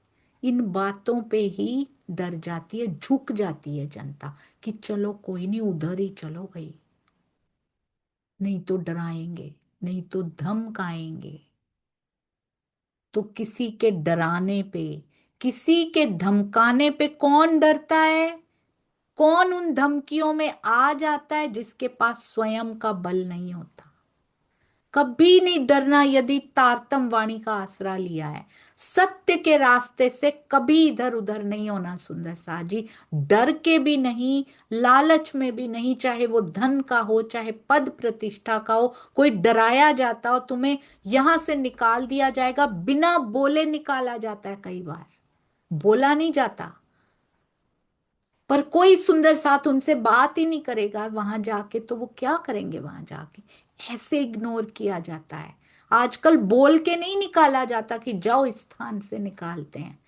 इन बातों पे ही डर जाती है, झुक जाती है जनता, कि चलो कोई नहीं, उधर ही चलो भाई, नहीं तो डराएंगे, नहीं तो धमकाएंगे। तो किसी के डराने पे, किसी के धमकाने पे कौन डरता है, कौन उन धमकियों में आ जाता है, जिसके पास स्वयं का बल नहीं होता। कभी नहीं डरना यदि तारतम वाणी का आसरा लिया है, सत्य के रास्ते से कभी इधर उधर नहीं होना सुंदर साजी। डर के भी नहीं, लालच में भी नहीं, चाहे वो धन का हो, चाहे पद प्रतिष्ठा का हो। कोई डराया जाता हो, तुम्हें यहां से निकाल दिया जाएगा, बिना बोले निकाला जाता है, कई बार बोला नहीं जाता, पर कोई सुंदर साथ उनसे बात ही नहीं करेगा वहां जाके, तो वो क्या करेंगे वहां जाके, ऐसे इग्नोर किया जाता है। आजकल बोल के नहीं निकाला जाता कि जाओ इस स्थान से, निकालते हैं।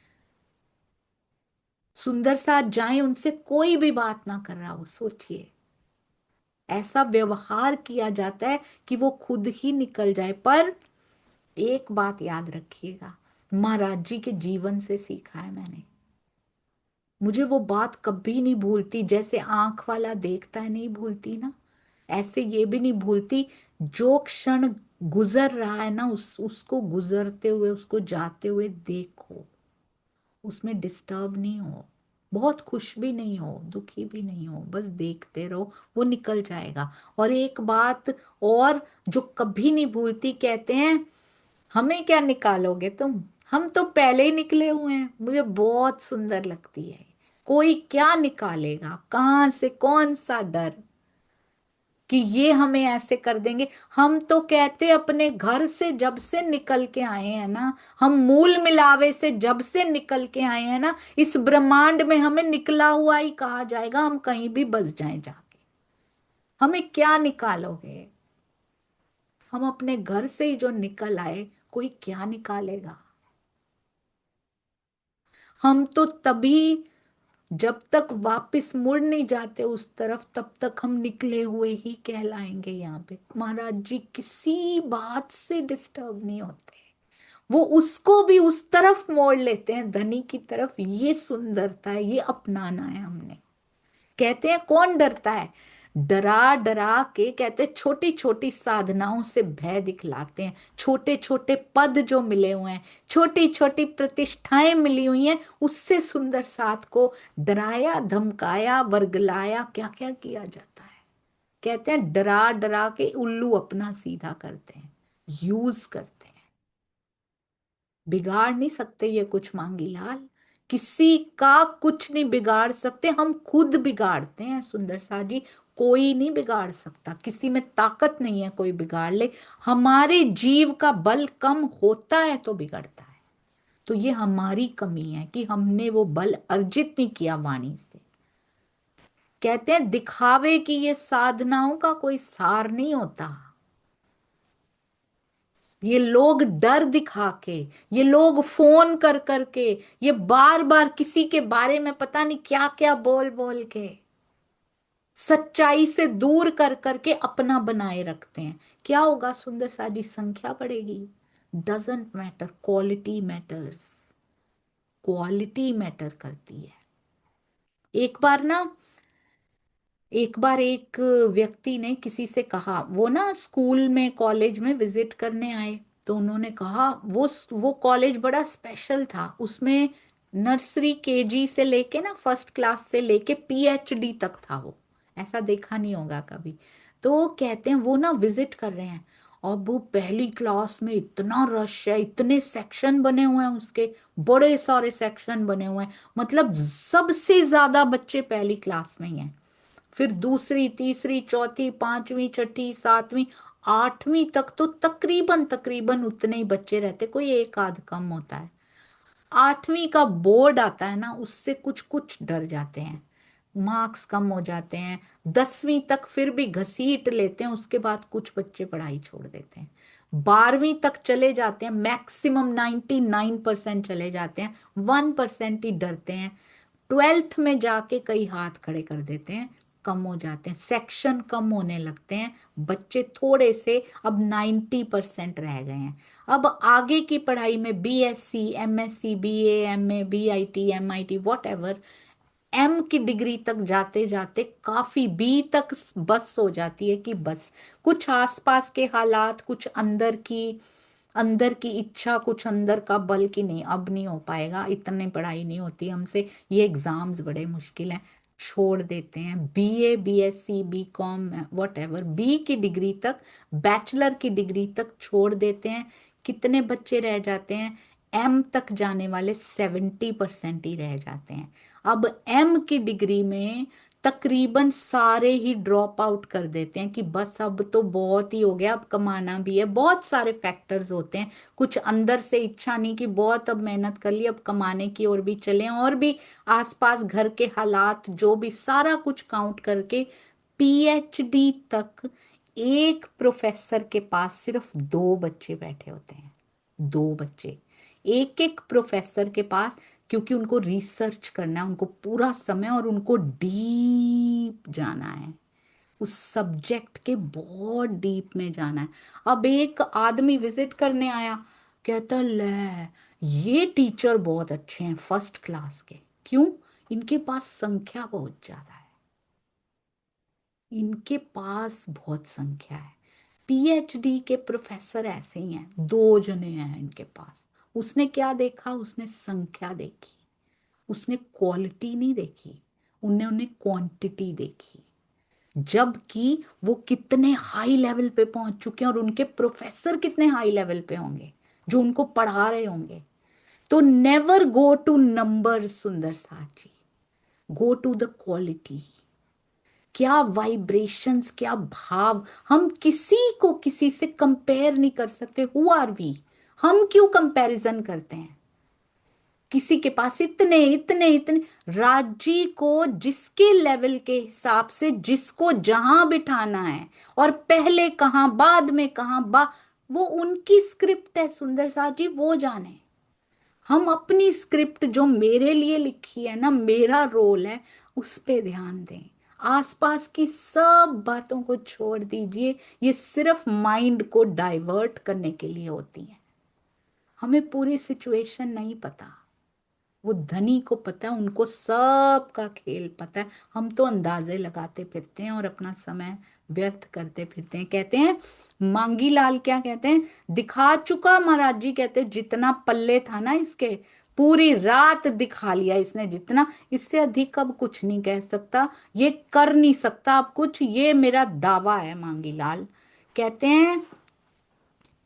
सुंदर साथ जाए, उनसे कोई भी बात ना कर रहा हो, सोचिए, ऐसा व्यवहार किया जाता है कि वो खुद ही निकल जाए। पर एक बात याद रखिएगा, महाराज जी के जीवन से सीखा है मैंने, मुझे वो बात कभी नहीं भूलती। जैसे आंख वाला देखता है नहीं भूलती ना, ऐसे ये भी नहीं भूलती। जो क्षण गुजर रहा है ना, उसको गुजरते हुए, उसको जाते हुए देखो, उसमें डिस्टर्ब नहीं हो, बहुत खुश भी नहीं हो, दुखी भी नहीं हो, बस देखते रहो, वो निकल जाएगा। और एक बात और जो कभी नहीं भूलती, कहते हैं हमें क्या निकालोगे तुम, हम तो पहले ही निकले हुए हैं। मुझे बहुत सुंदर लगती है, कोई क्या निकालेगा, कहाँ से, कौन सा डर कि ये हमें ऐसे कर देंगे। हम तो कहते अपने घर से जब से निकल के आए हैं ना, हम मूल मिलावे से जब से निकल के आए हैं ना, इस ब्रह्मांड में हमें निकला हुआ ही कहा जाएगा, हम कहीं भी बस जाएं जाके। हमें क्या निकालोगे, हम अपने घर से ही जो निकल आए, कोई क्या निकालेगा। हम तो तभी, जब तक वापस मुड़ नहीं जाते उस तरफ, तब तक हम निकले हुए ही कहलाएंगे। यहाँ पे महाराज जी किसी बात से डिस्टर्ब नहीं होते, वो उसको भी उस तरफ मोड़ लेते हैं, धनी की तरफ। ये सुंदरता है, ये अपनाना है हमने। कहते हैं कौन डरता है, डरा डरा के, कहते हैं छोटी छोटी साधनाओं से भय दिखलाते हैं, छोटे छोटे पद जो मिले हुए हैं, छोटी छोटी प्रतिष्ठाएं मिली हुई हैं, उससे सुंदर साथ को डराया, धमकाया, वर्गलाया, क्या क्या किया जाता है। कहते हैं डरा डरा के उल्लू अपना सीधा करते हैं, यूज करते हैं। बिगाड़ नहीं सकते ये कुछ मांगी लाल, किसी का कुछ नहीं बिगाड़ सकते, हम खुद बिगाड़ते हैं सुंदर सा जी। कोई नहीं बिगाड़ सकता, किसी में ताकत नहीं है कोई बिगाड़ ले। हमारे जीव का बल कम होता है तो बिगड़ता है, तो ये हमारी कमी है कि हमने वो बल अर्जित नहीं किया वाणी से। कहते हैं दिखावे की ये साधनाओं का कोई सार नहीं होता। ये लोग डर दिखा के, ये लोग फोन कर करके, ये बार बार किसी के बारे में पता नहीं क्या क्या बोल बोल के, सच्चाई से दूर कर करके अपना बनाए रखते हैं। क्या होगा सुंदर सा जी, संख्या बढ़ेगी। Doesn't matter, quality matters, quality matter करती है। एक बार ना, एक बार एक व्यक्ति ने किसी से कहा, वो ना स्कूल में कॉलेज में विजिट करने आए, तो उन्होंने कहा वो कॉलेज बड़ा स्पेशल था, उसमें नर्सरी केजी से लेके ना फर्स्ट क्लास से लेके पीएचडी तक था वो, ऐसा देखा नहीं होगा कभी। तो कहते हैं वो ना विजिट कर रहे हैं, और वो पहली क्लास में इतना रश है, इतने सेक्शन बने हुए हैं उसके, बड़े सारे सेक्शन बने हुए हैं, मतलब सबसे ज्यादा बच्चे पहली क्लास में ही हैं। फिर दूसरी, तीसरी, चौथी, पांचवी, छठी, सातवीं, आठवीं तक तो तकरीबन तकरीबन उतने ही बच्चे रहते, कोई एक आध कम होता है। आठवीं का बोर्ड आता है ना, उससे कुछ कुछ डर जाते हैं, मार्क्स कम हो जाते हैं। 10वीं तक फिर भी घसीट लेते हैं, उसके बाद कुछ बच्चे पढ़ाई छोड़ देते हैं। 12वीं तक चले जाते हैं, मैक्सिमम 99% चले जाते हैं, 1% ही डरते हैं। 12th में जाके कई हाथ खड़े कर देते हैं, कम हो जाते हैं, सेक्शन कम होने लगते हैं, बच्चे थोड़े से अब 90% रह गए हैं। अब आगे की पढ़ाई में BSc, MSc, BA, MA, BIT, MIT, whatever, M की डिग्री तक जाते जाते काफी, बी तक बस हो जाती है कि बस, कुछ आसपास के हालात, कुछ अंदर की इच्छा, कुछ अंदर का बल की नहीं, अब नहीं हो पाएगा, इतनी पढ़ाई नहीं होती हमसे, ये एग्जाम्स बड़े मुश्किल हैं, छोड़ देते हैं। BA, BSc, BCom, whatever, B की डिग्री तक, बैचलर की डिग्री तक छोड़ देते हैं। कितने बच्चे रह जाते हैं, एम तक जाने वाले 70% ही रह जाते हैं। अब एम की डिग्री में तकरीबन सारे ही ड्रॉप आउट कर देते हैं कि बस अब तो बहुत ही हो गया, अब कमाना भी है, बहुत सारे फैक्टर्स होते हैं, कुछ अंदर से इच्छा नहीं कि बहुत अब मेहनत कर ली, अब कमाने की ओर भी चले, और भी आसपास घर के हालात, जो भी सारा कुछ काउंट करके पीएचडी तक एक प्रोफेसर के पास सिर्फ 2 बच्चे बैठे होते हैं, 2 बच्चे एक एक प्रोफेसर के पास, क्योंकि उनको रिसर्च करना है, उनको पूरा समय, और उनको डीप जाना है, उस सब्जेक्ट के बहुत डीप में जाना है। अब एक आदमी विजिट करने आया, कहता ले, ये टीचर बहुत अच्छे हैं फर्स्ट क्लास के। क्यों? इनके पास संख्या बहुत ज्यादा है, इनके पास बहुत संख्या है, पीएचडी के प्रोफेसर ऐसे ही हैं, 2 जने हैं इनके पास। उसने क्या देखा, उसने संख्या देखी, उसने क्वालिटी नहीं देखी, उन्होंने क्वांटिटी देखी। जबकि वो कितने हाई लेवल पे पहुंच चुके हैं और उनके प्रोफेसर कितने हाई लेवल पे होंगे जो उनको पढ़ा रहे होंगे। तो नेवर गो टू नंबर सुंदर साथ जी, गो टू द क्वालिटी। क्या वाइब्रेशंस, क्या भाव। हम किसी को किसी से कंपेयर नहीं कर सकते। हु आर वी, हम क्यों कंपैरिजन करते हैं। किसी के पास इतने इतने इतने, राजी को जिसके लेवल के हिसाब से जिसको जहां बिठाना है, और पहले कहां बाद में कहां वो उनकी स्क्रिप्ट है सुंदर साथ जी, वो जाने। हम अपनी स्क्रिप्ट जो मेरे लिए लिखी है ना, मेरा रोल है, उस पे ध्यान दें। आसपास की सब बातों को छोड़ दीजिए, ये सिर्फ माइंड को डाइवर्ट करने के लिए होती है। हमें पूरी सिचुएशन नहीं पता, वो धनी को पता है, उनको सब का खेल पता है। हम तो अंदाजे लगाते फिरते हैं और अपना समय व्यर्थ करते फिरते हैं। कहते हैं मांगी लाल, क्या कहते हैं, दिखा चुका महाराज जी, कहते हैं जितना पल्ले था ना इसके, पूरी रात दिखा लिया इसने जितना, इससे अधिक अब कुछ नहीं कह सकता, ये कर नहीं सकता अब कुछ, ये मेरा दावा है मांगी लाल। कहते हैं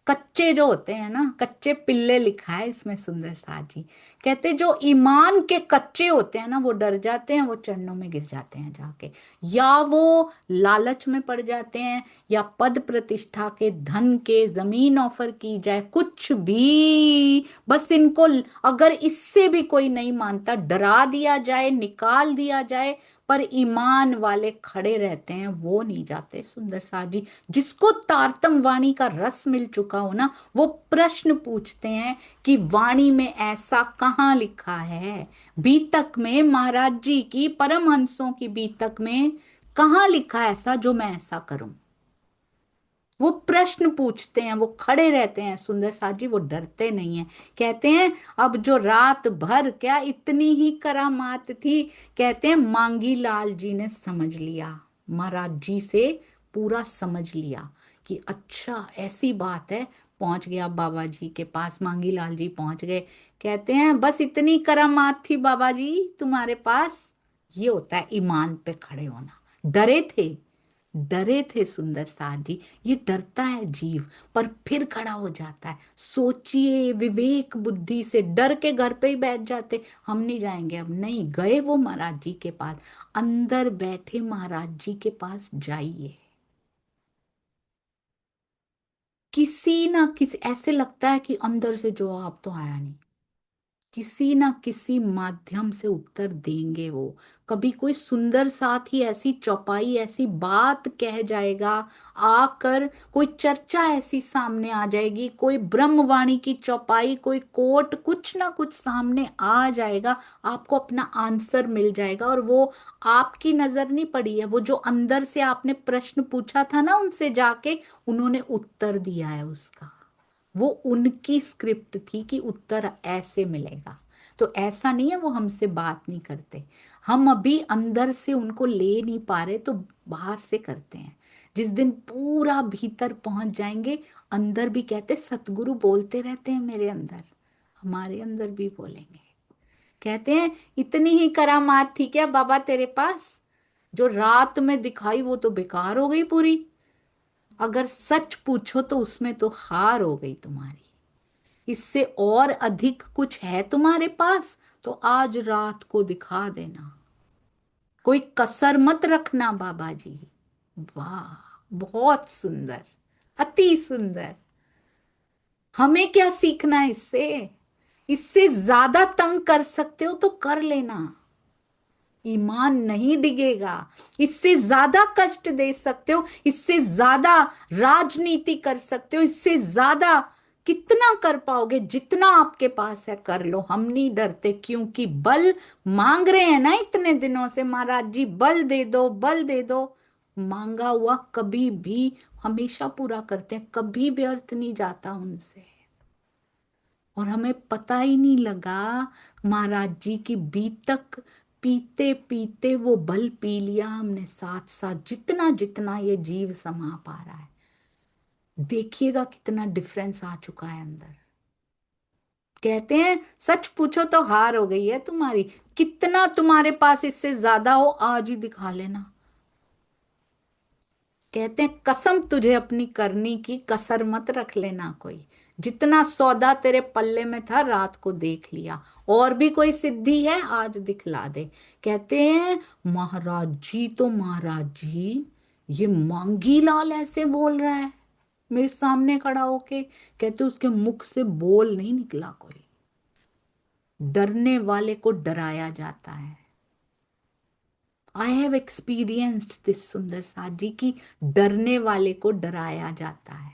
कच्चे जो होते हैं ना, कच्चे पिल्ले लिखा है इसमें सुंदर साथ जी। कहते जो ईमान के कच्चे होते हैं ना, वो डर जाते हैं, वो चरणों में गिर जाते हैं जाके, या वो लालच में पड़ जाते हैं, या पद प्रतिष्ठा के, धन के, जमीन ऑफर की जाए, कुछ भी, बस इनको अगर इससे भी कोई नहीं मानता, डरा दिया जाए, निकाल दिया जाए, पर ईमान वाले खड़े रहते हैं, वो नहीं जाते सुंदर साथ जी। जिसको तारतम वाणी का रस मिल चुका हो ना, वो प्रश्न पूछते हैं कि वाणी में ऐसा कहाँ लिखा है, बीतक में, महाराज जी की, परमहंसों की बीतक में कहाँ लिखा है ऐसा जो मैं ऐसा करूं। वो प्रश्न पूछते हैं, वो खड़े रहते हैं सुंदर साथ जी, वो डरते नहीं हैं। कहते हैं अब जो रात भर क्या इतनी ही करामात थी, कहते हैं मांगी लाल जी ने समझ लिया, महाराज जी से पूरा समझ लिया कि अच्छा ऐसी बात है। पहुंच गया बाबा जी के पास, मांगी लाल जी पहुंच गए। कहते हैं बस इतनी करामात थी बाबा जी तुम्हारे पास। ये होता है ईमान पे खड़े होना। डरे थे, डरे थे सुंदर साथ जी। ये डरता है जीव, पर फिर खड़ा हो जाता है। सोचिए विवेक बुद्धि से, डर के घर पे ही बैठ जाते, हम नहीं जाएंगे, अब नहीं गए वो महाराज जी के पास। अंदर बैठे महाराज जी के पास जाइए। किसी ना किसी, ऐसे लगता है कि अंदर से जवाब तो आया नहीं, किसी ना किसी माध्यम से उत्तर देंगे वो। कभी कोई सुंदर साथ ही ऐसी चौपाई, ऐसी बात कह जाएगा आकर, कोई चर्चा ऐसी सामने आ जाएगी, कोई ब्रह्मवाणी की चौपाई, कोई कोट, कुछ ना कुछ सामने आ जाएगा, आपको अपना आंसर मिल जाएगा। और वो आपकी नजर नहीं पड़ी है, वो जो अंदर से आपने प्रश्न पूछा था ना उनसे जाके, उन्होंने उत्तर दिया है उसका। वो उनकी स्क्रिप्ट थी कि उत्तर ऐसे मिलेगा। तो ऐसा नहीं है वो हमसे बात नहीं करते, हम अभी अंदर से उनको ले नहीं पा रहे, तो बाहर से करते हैं। जिस दिन पूरा भीतर पहुंच जाएंगे, अंदर भी, कहते सतगुरु बोलते रहते हैं मेरे अंदर, हमारे अंदर भी बोलेंगे। कहते हैं इतनी ही करामात थी क्या बाबा तेरे पास, जो रात में दिखाई वो तो बेकार हो गई पूरी। अगर सच पूछो तो उसमें तो हार हो गई तुम्हारी। इससे और अधिक कुछ है तुम्हारे पास तो आज रात को दिखा देना, कोई कसर मत रखना बाबा जी। वाह, बहुत सुंदर, अति सुंदर। हमें क्या सीखना है इससे। इससे ज्यादा तंग कर सकते हो तो कर लेना, ईमान नहीं डिगेगा। इससे ज्यादा कष्ट दे सकते हो, इससे ज्यादा राजनीति कर सकते हो, इससे ज्यादा कितना कर पाओगे, जितना आपके पास है कर लो। हम नहीं डरते, क्योंकि बल मांग रहे हैं ना इतने दिनों से, महाराज जी बल दे दो, बल दे दो। मांगा हुआ कभी भी हमेशा पूरा करते हैं, कभी व्यर्थ नहीं जाता उनसे। और हमें पता ही नहीं लगा महाराज जी की बीतक, पीते पीते वो बल पी लिया हमने साथ साथ, जितना जितना ये जीव समा पा रहा है। देखिएगा कितना डिफरेंस आ चुका है अंदर। कहते हैं सच पूछो तो हार हो गई है तुम्हारी, कितना तुम्हारे पास इससे ज्यादा हो आज ही दिखा लेना। कहते हैं कसम तुझे अपनी करनी की, कसर मत रख लेना कोई। जितना सौदा तेरे पल्ले में था रात को देख लिया, और भी कोई सिद्धि है आज दिखला दे। कहते हैं महाराज जी तो महाराज जी, ये मांगी लाल ऐसे बोल रहा है मेरे सामने खड़ा होके। कहते उसके मुख से बोल नहीं निकला कोई। डरने वाले को डराया जाता है। आई हैव एक्सपीरियंस्ड दिस सुंदर साथ जी की, डरने वाले को डराया जाता है,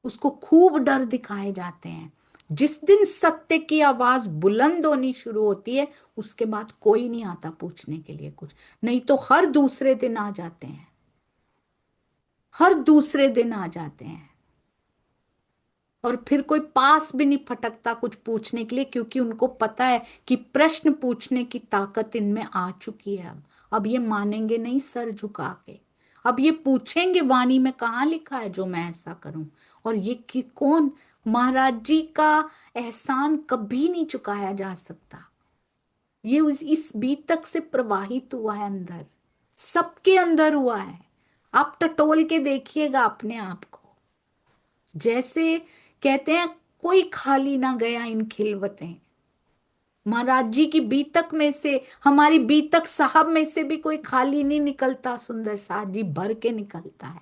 उसको खूब डर दिखाए जाते हैं। जिस दिन सत्य की आवाज बुलंद होनी शुरू होती है, उसके बाद कोई नहीं आता पूछने के लिए कुछ। नहीं तो हर दूसरे दिन आ जाते हैं, हर दूसरे दिन आ जाते हैं। और फिर कोई पास भी नहीं फटकता कुछ पूछने के लिए, क्योंकि उनको पता है कि प्रश्न पूछने की ताकत इनमें आ चुकी है। अब ये मानेंगे नहीं सर झुका के। अब ये पूछेंगे वाणी में कहाँ लिखा है जो मैं ऐसा करूं। और ये कि कौन, महाराज जी का एहसान कभी नहीं चुकाया जा सकता। ये इस बीतक से प्रवाहित हुआ है अंदर, सबके अंदर हुआ है। आप टटोल के देखिएगा अपने आप को। जैसे कहते हैं कोई खाली ना गया इन खिलवतें। महाराज जी की बीतक में से, हमारी बीतक साहब में से भी कोई खाली नहीं निकलता, सुंदर साथ जी भर के निकलता है।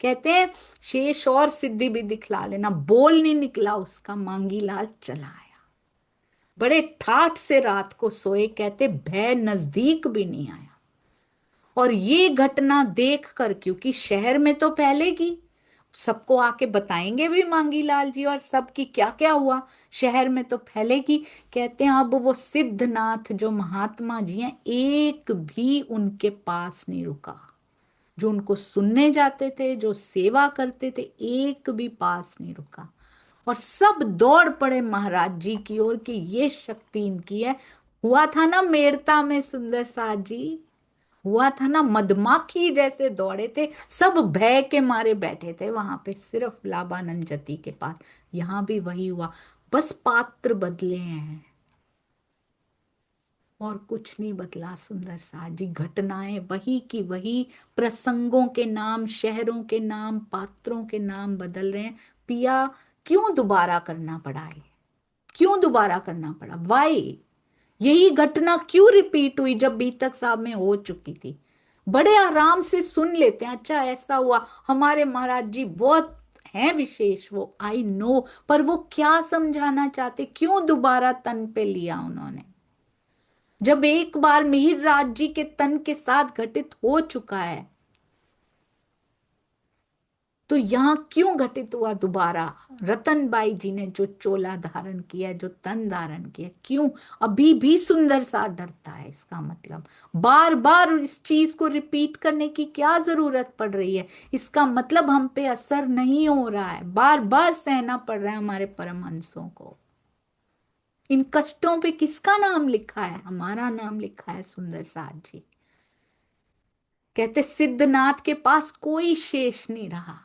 कहते हैं शेष और सिद्धि भी दिखला लेना, बोल नहीं निकला उसका, मांगी लाल चला आया। बड़े ठाठ से रात को सोए, कहते भय नजदीक भी नहीं आया। और ये घटना देख कर, क्योंकि शहर में तो फैलेगी, सबको आके बताएंगे भी मांगी लाल जी और सबकी क्या क्या हुआ, शहर में तो फैलेगी। कहते हैं अब वो सिद्धनाथ जो महात्मा जी हैं, एक भी उनके पास नहीं रुका। जो उनको सुनने जाते थे, जो सेवा करते थे, एक भी पास नहीं रुका। और सब दौड़ पड़े महाराज जी की ओर कि ये शक्ति इनकी है। हुआ था ना मेड़ता में सुंदर साथ जी, हुआ था ना, मधुमाखी जैसे दौड़े थे सब, भय के मारे बैठे थे वहां पे सिर्फ लाबानंद जति के पास। यहां भी वही हुआ, बस पात्र बदले हैं और कुछ नहीं बदला सुंदर सा जी। घटनाएं वही की वही, प्रसंगों के नाम, शहरों के नाम, पात्रों के नाम बदल रहे हैं। पिया क्यों दोबारा करना पड़ा है, क्यों दोबारा करना पड़ा, वाई? यही घटना क्यों रिपीट हुई जब बीतक साहब में हो चुकी थी? बड़े आराम से सुन लेते हैं, अच्छा ऐसा हुआ, हमारे महाराज जी बहुत हैं विशेष, वो आई नो, पर वो क्या समझाना चाहते, क्यों दोबारा तन पे लिया उन्होंने? जब एक बार मिहिर राज जी के तन के साथ घटित हो चुका है, तो यहां क्यों घटित हुआ दोबारा? रतनबाई जी ने जो चोला धारण किया, जो तन धारण किया, क्यों अभी भी सुंदर सा डरता है? इसका मतलब बार बार इस चीज को रिपीट करने की क्या जरूरत पड़ रही है? इसका मतलब हम पे असर नहीं हो रहा है, बार बार सहना पड़ रहा है हमारे परमहंसों को। इन कष्टों पे किसका नाम लिखा है? हमारा नाम लिखा है सुंदर साथ जी। कहते सिद्धनाथ के पास कोई शेष नहीं रहा,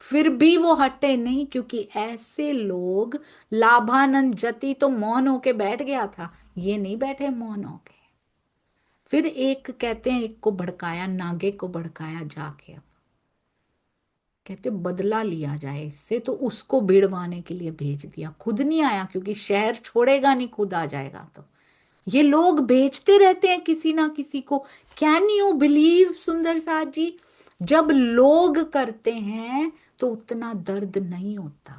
फिर भी वो हटे नहीं, क्योंकि ऐसे लोग, लाभानंद जति तो मौन होके बैठ गया था, ये नहीं बैठे मौन होके। फिर एक कहते हैं, एक को भड़काया, नागे को भड़काया जाके। अब कहते बदला लिया जाए इससे, तो उसको भिड़वाने के लिए भेज दिया, खुद नहीं आया क्योंकि शहर छोड़ेगा नहीं, खुद आ जाएगा। तो ये लोग भेजते रहते हैं किसी ना किसी को। कैन यू बिलीव सुंदर साथ जी, जब लोग करते हैं तो उतना दर्द नहीं होता,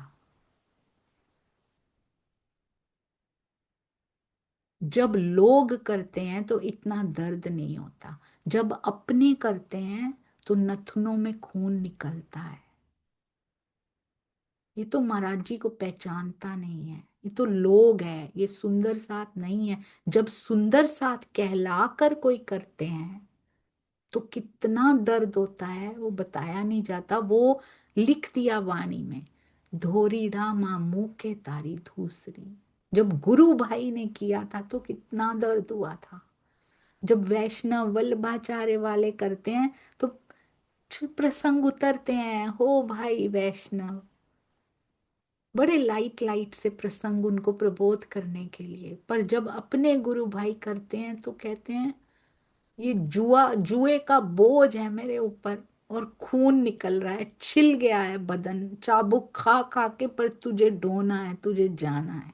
जब लोग करते हैं तो इतना दर्द नहीं होता, जब अपने करते हैं तो नथुनों में खून निकलता है। ये तो महाराज जी को पहचानता नहीं है, ये तो लोग है, ये सुंदर साथ नहीं है। जब सुंदर साथ कहलाकर कोई करते हैं तो कितना दर्द होता है वो बताया नहीं जाता। वो लिख दिया वाणी में, धोरीडा मामू के तारी धूसरी। जब गुरु भाई ने किया था तो कितना दर्द हुआ था। जब वैष्णव वल्लभाचार्य वाले करते हैं तो प्रसंग उतरते हैं, हो भाई वैष्णव, बड़े लाइट लाइट से प्रसंग उनको प्रबोध करने के लिए। पर जब अपने गुरु भाई करते हैं तो कहते हैं ये जुआ, जुए का बोझ है मेरे ऊपर, और खून निकल रहा है, छिल गया है बदन चाबुक खा खा के, पर तुझे ढोना है, तुझे जाना है,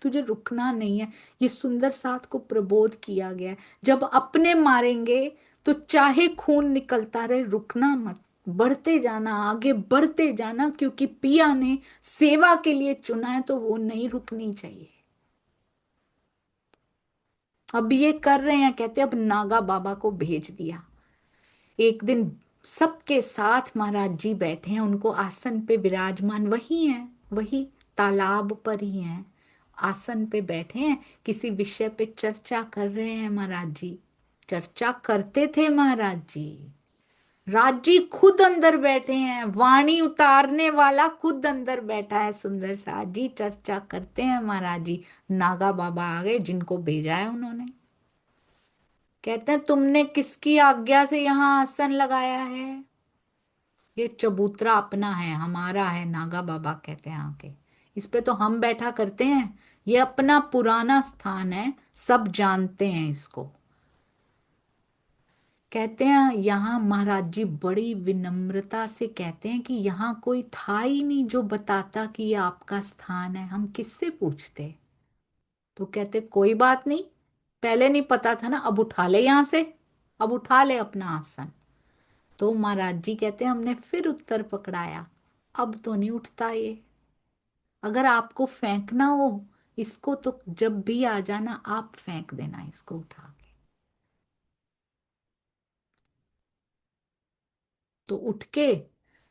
तुझे रुकना नहीं है। ये सुंदर साथ को प्रबोध किया गया है। जब अपने मारेंगे तो चाहे खून निकलता रहे, रुकना मत, बढ़ते जाना, आगे बढ़ते जाना, क्योंकि पिया ने सेवा के लिए चुना है तो वो नहीं रुकनी चाहिए। अब ये कर रहे हैं, कहते अब नागा बाबा को भेज दिया। एक दिन सबके साथ महाराज जी बैठे हैं, उनको आसन पे विराजमान वही हैं, वही तालाब पर ही हैं, आसन पे बैठे हैं, किसी विषय पे चर्चा कर रहे हैं महाराज जी। चर्चा करते थे महाराज जी, राज जी खुद अंदर बैठे हैं, वाणी उतारने वाला खुद अंदर बैठा है, सुंदर साथ जी चर्चा करते हैं महाराज जी। नागा बाबा आ गए, जिनको भेजा है उन्होंने। कहते हैं तुमने किसकी आज्ञा से यहाँ आसन लगाया है? ये चबूतरा अपना है, हमारा है, नागा बाबा कहते हैं आके, इस पे तो हम बैठा करते हैं, ये अपना पुराना स्थान है, सब जानते हैं इसको। कहते हैं यहाँ महाराज जी बड़ी विनम्रता से कहते हैं कि यहाँ कोई था ही नहीं जो बताता कि ये आपका स्थान है, हम किससे पूछते? तो कहते कोई बात नहीं, पहले नहीं पता था ना, अब उठा ले यहां से, अब उठा ले अपना आसन। तो महाराज जी कहते हैं हमने फिर उत्तर पकड़ाया, अब तो नहीं उठता ये, अगर आपको फेंकना हो इसको तो जब भी आ जाना आप फेंक देना इसको उठा के। तो उठ के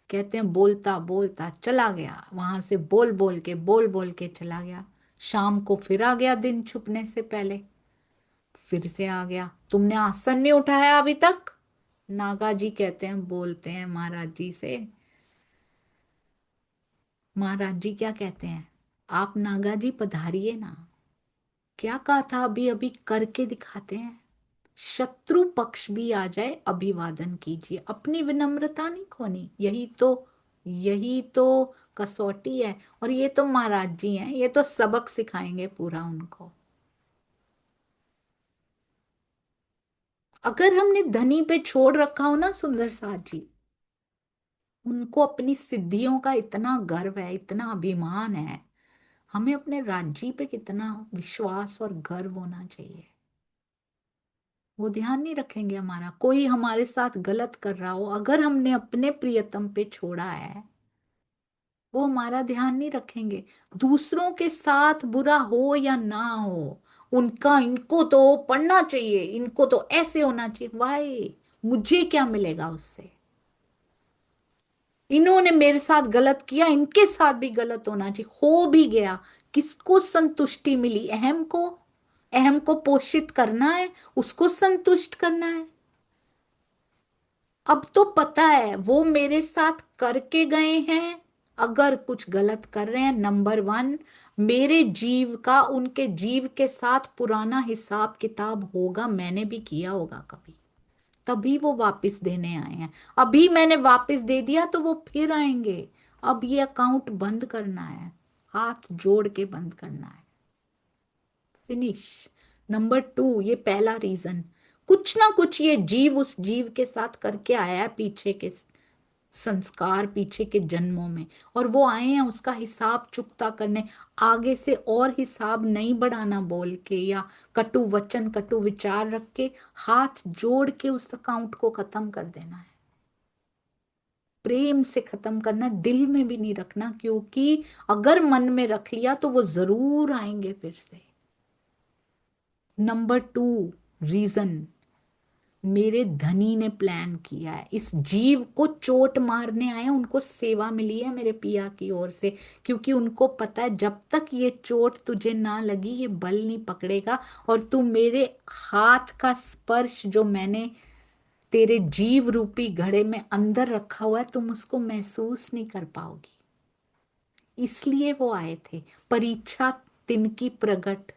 कहते हैं बोलता बोलता चला गया, वहां से बोल बोल के चला गया। शाम को फिर आ गया, दिन छुपने से पहले फिर से आ गया, तुमने आसन नहीं उठाया अभी तक? नागा जी कहते हैं, बोलते हैं महाराज जी से, महाराज जी क्या कहते हैं, आप नागा जी पधारिए ना, क्या कहा था अभी अभी करके दिखाते हैं, शत्रु पक्ष भी आ जाए अभिवादन कीजिए, अपनी विनम्रता नहीं खोनी, यही तो कसौटी है। और ये तो महाराज जी हैं, ये तो सबक सिखाएंगे पूरा उनको। अगर हमने धनी पे छोड़ रखा हो ना सुंदर साथ जी, उनको अपनी सिद्धियों का इतना गर्व है, इतना अभिमान है, हमें अपने राज्य पे कितना विश्वास और गर्व होना चाहिए। वो ध्यान नहीं रखेंगे हमारा, कोई हमारे साथ गलत कर रहा हो, अगर हमने अपने प्रियतम पे छोड़ा है, वो हमारा ध्यान नहीं रखेंगे। दूसरों के साथ बुरा हो या ना हो, उनका इनको तो पढ़ना चाहिए, इनको तो ऐसे होना चाहिए, भाई मुझे क्या मिलेगा उससे? इन्होंने मेरे साथ गलत किया, इनके साथ भी गलत होना चाहिए, हो भी गया, किसको संतुष्टि मिली? अहम को, अहम को पोषित करना है, उसको संतुष्ट करना है। अब तो पता है वो मेरे साथ करके गए हैं, अगर कुछ गलत कर रहे हैं, नंबर वन, मेरे जीव का उनके जीव के साथ पुराना हिसाब किताब होगा, मैंने भी किया होगा कभी, तभी वो वापस देने आए हैं। अभी मैंने वापस दे दिया तो वो फिर आएंगे, अब ये अकाउंट बंद करना है, हाथ जोड़ के बंद करना है, फिनिश। नंबर टू, ये पहला रीजन, कुछ ना कुछ ये जीव उस जीव के साथ करके आया है पीछे के संस्कार, पीछे के जन्मों में, और वो आए हैं उसका हिसाब चुकता करने। आगे से और हिसाब नहीं बढ़ाना बोल के या कटु वचन कटु विचार रख के, हाथ जोड़ के उस अकाउंट को खत्म कर देना है, प्रेम से खत्म करना है, दिल में भी नहीं रखना, क्योंकि अगर मन में रख लिया तो वो जरूर आएंगे फिर से। नंबर टू रीजन, मेरे धनी ने प्लान किया है, इस जीव को चोट मारने आए हैं, उनको सेवा मिली है मेरे पिया की ओर से, क्योंकि उनको पता है जब तक ये चोट तुझे ना लगी ये बल नहीं पकड़ेगा, और तू मेरे हाथ का स्पर्श जो मैंने तेरे जीव रूपी घड़े में अंदर रखा हुआ है, तुम उसको महसूस नहीं कर पाओगी। इसलिए वो आए थे, परीक्षा तिनकी प्रगट,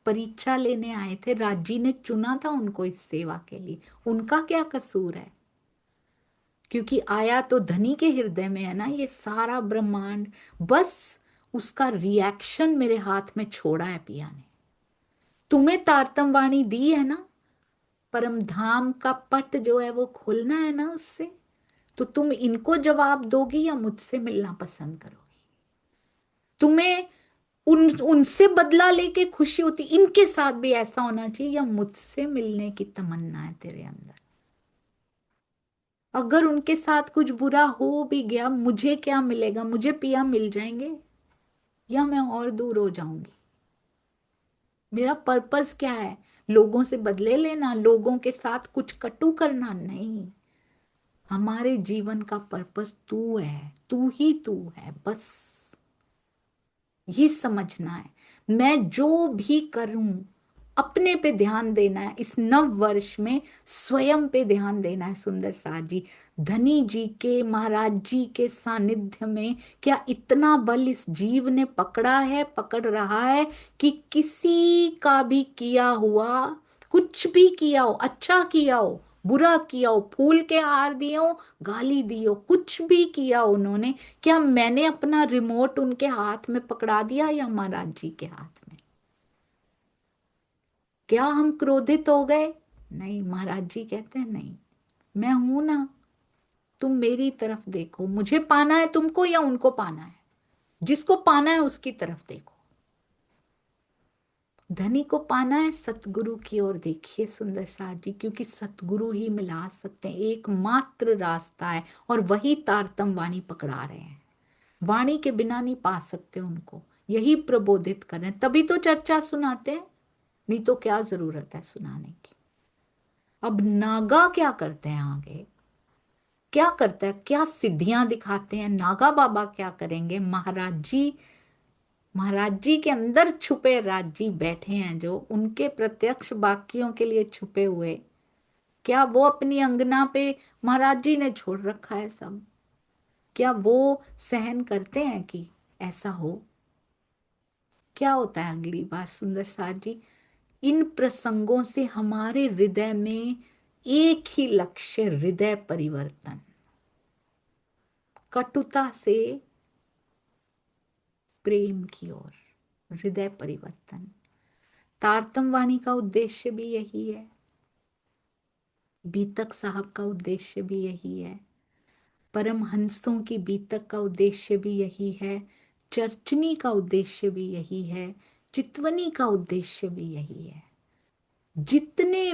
परीक्षा लेने आए थे, राजी ने चुना था उनको इस सेवा के लिए, उनका क्या कसूर है? क्योंकि आया तो धनी के हृदय में है ना ये सारा ब्रह्मांड। बस उसका रिएक्शन मेरे हाथ में छोड़ा है पिया ने। तुम्हें तारतम वाणी दी है ना, परम धाम का पट जो है वो खोलना है ना उससे। तो तुम इनको जवाब दोगी या मुझसे मिलना पसंद करोगी? तुम्हें उनसे बदला लेके खुशी होती, इनके साथ भी ऐसा होना चाहिए, या मुझसे मिलने की तमन्ना है तेरे अंदर? अगर उनके साथ कुछ बुरा हो भी गया, मुझे क्या मिलेगा? मुझे पिया मिल जाएंगे या मैं और दूर हो जाऊंगी? मेरा पर्पस क्या है? लोगों से बदले लेना, लोगों के साथ कुछ कटु करना? नहीं। हमारे जीवन का पर्पस तू है, तू ही तू है, बस ये समझना है। मैं जो भी करूं अपने पे ध्यान देना है, इस नव वर्ष में स्वयं पे ध्यान देना है। सुंदर साथ जी, धनी जी के, महाराज जी के सानिध्य में क्या इतना बल इस जीव ने पकड़ा है, पकड़ रहा है कि किसी का भी किया हुआ, कुछ भी किया हो, अच्छा किया हो, बुरा किया हो, फूल के हार दिए हो, गाली दी हो, कुछ भी किया उन्होंने, क्या मैंने अपना रिमोट उनके हाथ में पकड़ा दिया या महाराज जी के हाथ में? क्या हम क्रोधित हो गए? नहीं, महाराज जी कहते हैं नहीं, मैं हूं ना, तुम मेरी तरफ देखो। मुझे पाना है तुमको या उनको पाना है? जिसको पाना है उसकी तरफ देखो। धनी को पाना है, सतगुरु की ओर देखिए सुंदर साथ जी, क्योंकि सतगुरु ही मिला सकते हैं, एकमात्र रास्ता है। और वही तारतम वाणी पकड़ा रहे हैं। वाणी के बिना नहीं पा सकते उनको, यही प्रबोधित कर रहे हैं, तभी तो चर्चा सुनाते हैं, नहीं तो क्या जरूरत है सुनाने की? अब नागा क्या करते हैं आगे? क्या करता है, क्या सिद्धियां दिखाते हैं नागा बाबा? क्या करेंगे महाराज जी? महाराज जी के अंदर छुपे राज जी बैठे हैं, जो उनके प्रत्यक्ष बाकियों के लिए छुपे हुए, क्या वो अपनी अंगना पे महाराज जी ने छोड़ रखा है सब? क्या वो सहन करते हैं कि ऐसा हो? क्या होता है अगली बार सुंदर साथ जी? इन प्रसंगों से हमारे हृदय में एक ही लक्ष्य, हृदय परिवर्तन। कटुता से प्रेम की ओर, हृदय परिवर्तन। तारतम वाणी का उद्देश्य भी यही है, बीतक साहब का उद्देश्य भी यही है, परमहंसों की बीतक का उद्देश्य भी यही है, चर्चनी का उद्देश्य भी यही है, चितवनी का उद्देश्य भी यही है। जितने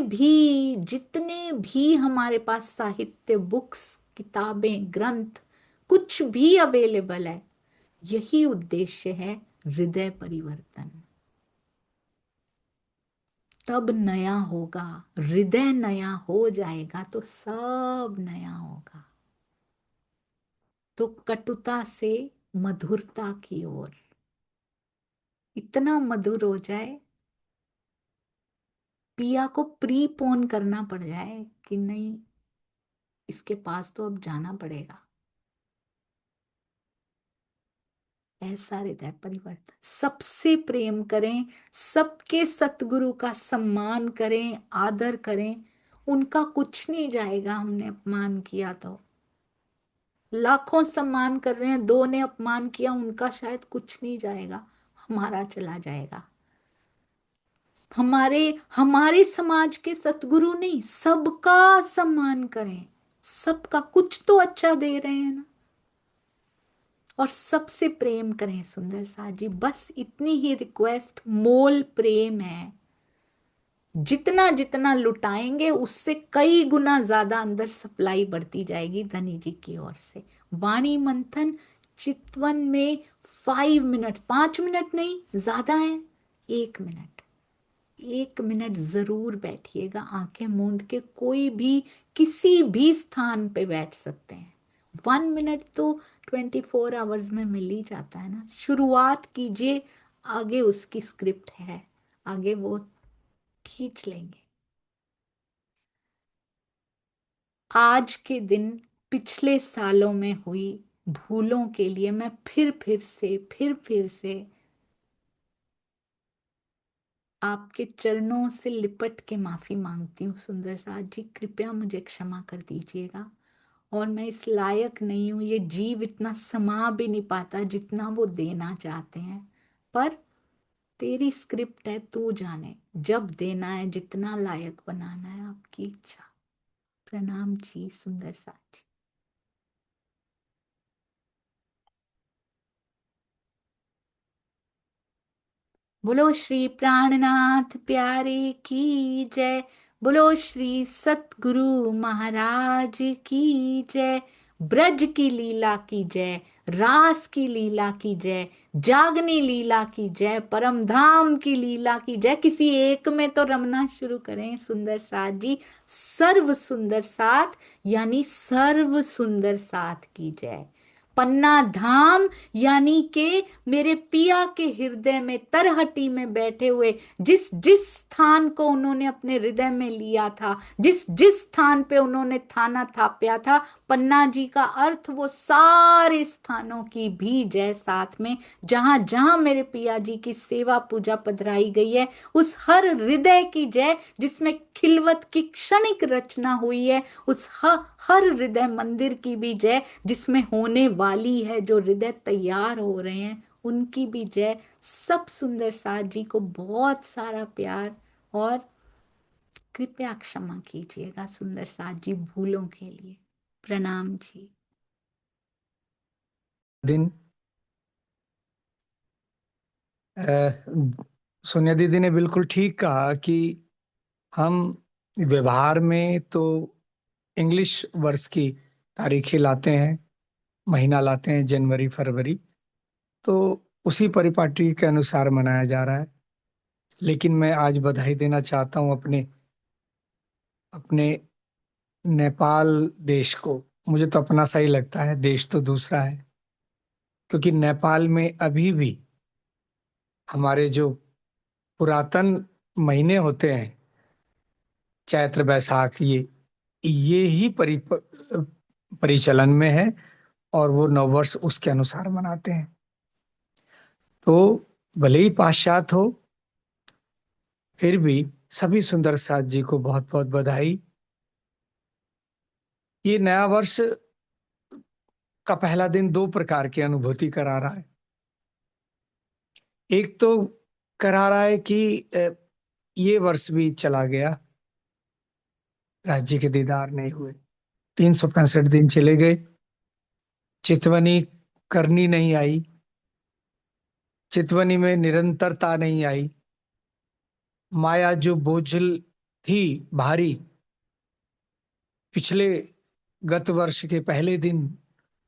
भी हमारे पास साहित्य, बुक्स, किताबें, ग्रंथ, कुछ भी अवेलेबल है, यही उद्देश्य है, हृदय परिवर्तन। तब नया होगा, हृदय नया हो जाएगा तो सब नया होगा। तो कटुता से मधुरता की ओर, इतना मधुर हो जाए, पिया को प्रीपोन करना पड़ जाए कि नहीं, इसके पास तो अब जाना पड़ेगा। ऐसा हृदय परिवर्तन। सबसे प्रेम करें, सबके सतगुरु का सम्मान करें, आदर करें। उनका कुछ नहीं जाएगा, हमने अपमान किया तो। लाखों सम्मान कर रहे हैं, दो ने अपमान किया, उनका शायद कुछ नहीं जाएगा, हमारा चला जाएगा। हमारे हमारे समाज के सतगुरु नहीं, सबका सम्मान करें। सबका कुछ तो अच्छा दे रहे हैं ना। और सबसे प्रेम करें सुंदर साथ जी, बस इतनी ही रिक्वेस्ट। मोल प्रेम है, जितना जितना लुटाएंगे उससे कई गुना ज्यादा अंदर सप्लाई बढ़ती जाएगी धनी जी की ओर से। वाणी मंथन चितवन में 5 मिनट, 5 मिनट नहीं, ज्यादा है, 1 मिनट। 1 मिनट जरूर बैठिएगा, आंखें मूंद के, कोई भी किसी भी स्थान पे बैठ सकते हैं। 1 मिनट तो 24 आवर्स में मिल ही जाता है ना। शुरुआत कीजिए, आगे उसकी स्क्रिप्ट है, आगे वो खींच लेंगे। आज के दिन पिछले सालों में हुई भूलों के लिए मैं फिर से आपके चरणों से लिपट के माफी मांगती हूँ। सुंदर साथ जी, कृपया मुझे क्षमा कर दीजिएगा। और मैं इस लायक नहीं हूं, ये जीव इतना समा भी नहीं पाता जितना वो देना चाहते हैं। पर तेरी स्क्रिप्ट है, तू जाने जब देना है, जितना लायक बनाना है, आपकी इच्छा। प्रणाम जी, सुंदर साथ। बोलो श्री प्राणनाथ प्यारे की जय। बोलो श्री सतगुरु महाराज की जय। ब्रज की लीला की जय, रास की लीला की जय, जागनी लीला की जय, परम धाम की लीला की जय। किसी एक में तो रमना शुरू करें सुंदर साथ जी। सर्व सुंदर साथ यानी सर्व सुंदर साथ की जय। पन्ना धाम यानी के मेरे पिया के हृदय में, तरहटी में बैठे हुए, जिस जिस स्थान को उन्होंने अपने हृदय में लिया था, जिस जिस स्थान पे उन्होंने थाना थापया था, पन्ना जी का अर्थ वो सारे स्थानों की भी जय साथ में। जहां जहां मेरे पिया जी की सेवा पूजा पधराई गई है, उस हर हृदय की जय जिसमें खिलवत की क्षणिक रचना हुई है, उस हर हृदय मंदिर की भी जय जिसमें होने वाली है, जो हृदय तैयार हो रहे हैं उनकी भी जय। सब सुंदर साथ जी को बहुत सारा प्यार, और कृपया क्षमा कीजिएगा सुंदर साथ जी भूलों के लिए। प्रणाम जी। दिन सोनिया दीदी ने बिल्कुल ठीक कहा कि हम व्यवहार में तो इंग्लिश वर्ष की तारीखें लाते हैं, महीना लाते हैं, जनवरी फरवरी, तो उसी परिपाटी के अनुसार मनाया जा रहा है। लेकिन मैं आज बधाई देना चाहता हूं अपने अपने नेपाल देश को। मुझे तो अपना सा ही लगता है, देश तो दूसरा है, क्योंकि नेपाल में अभी भी हमारे जो पुरातन महीने होते हैं, चैत्र बैसाख, ये ही परिचलन में है, और वो नववर्ष उसके अनुसार मनाते हैं। तो भले ही पाश्चात्य हो, फिर भी सभी सुंदर साथ जी को बहुत बहुत बधाई। ये नया वर्ष का पहला दिन दो प्रकार की अनुभूति करा रहा है। एक तो करा रहा है कि ये वर्ष भी चला गया, राज्य के दीदार नहीं हुए, 365 दिन चले गए, चितवनी करनी नहीं आई, चितवनी में निरंतरता नहीं आई, माया जो बोझल थी, भारी, पिछले गत वर्ष के पहले दिन,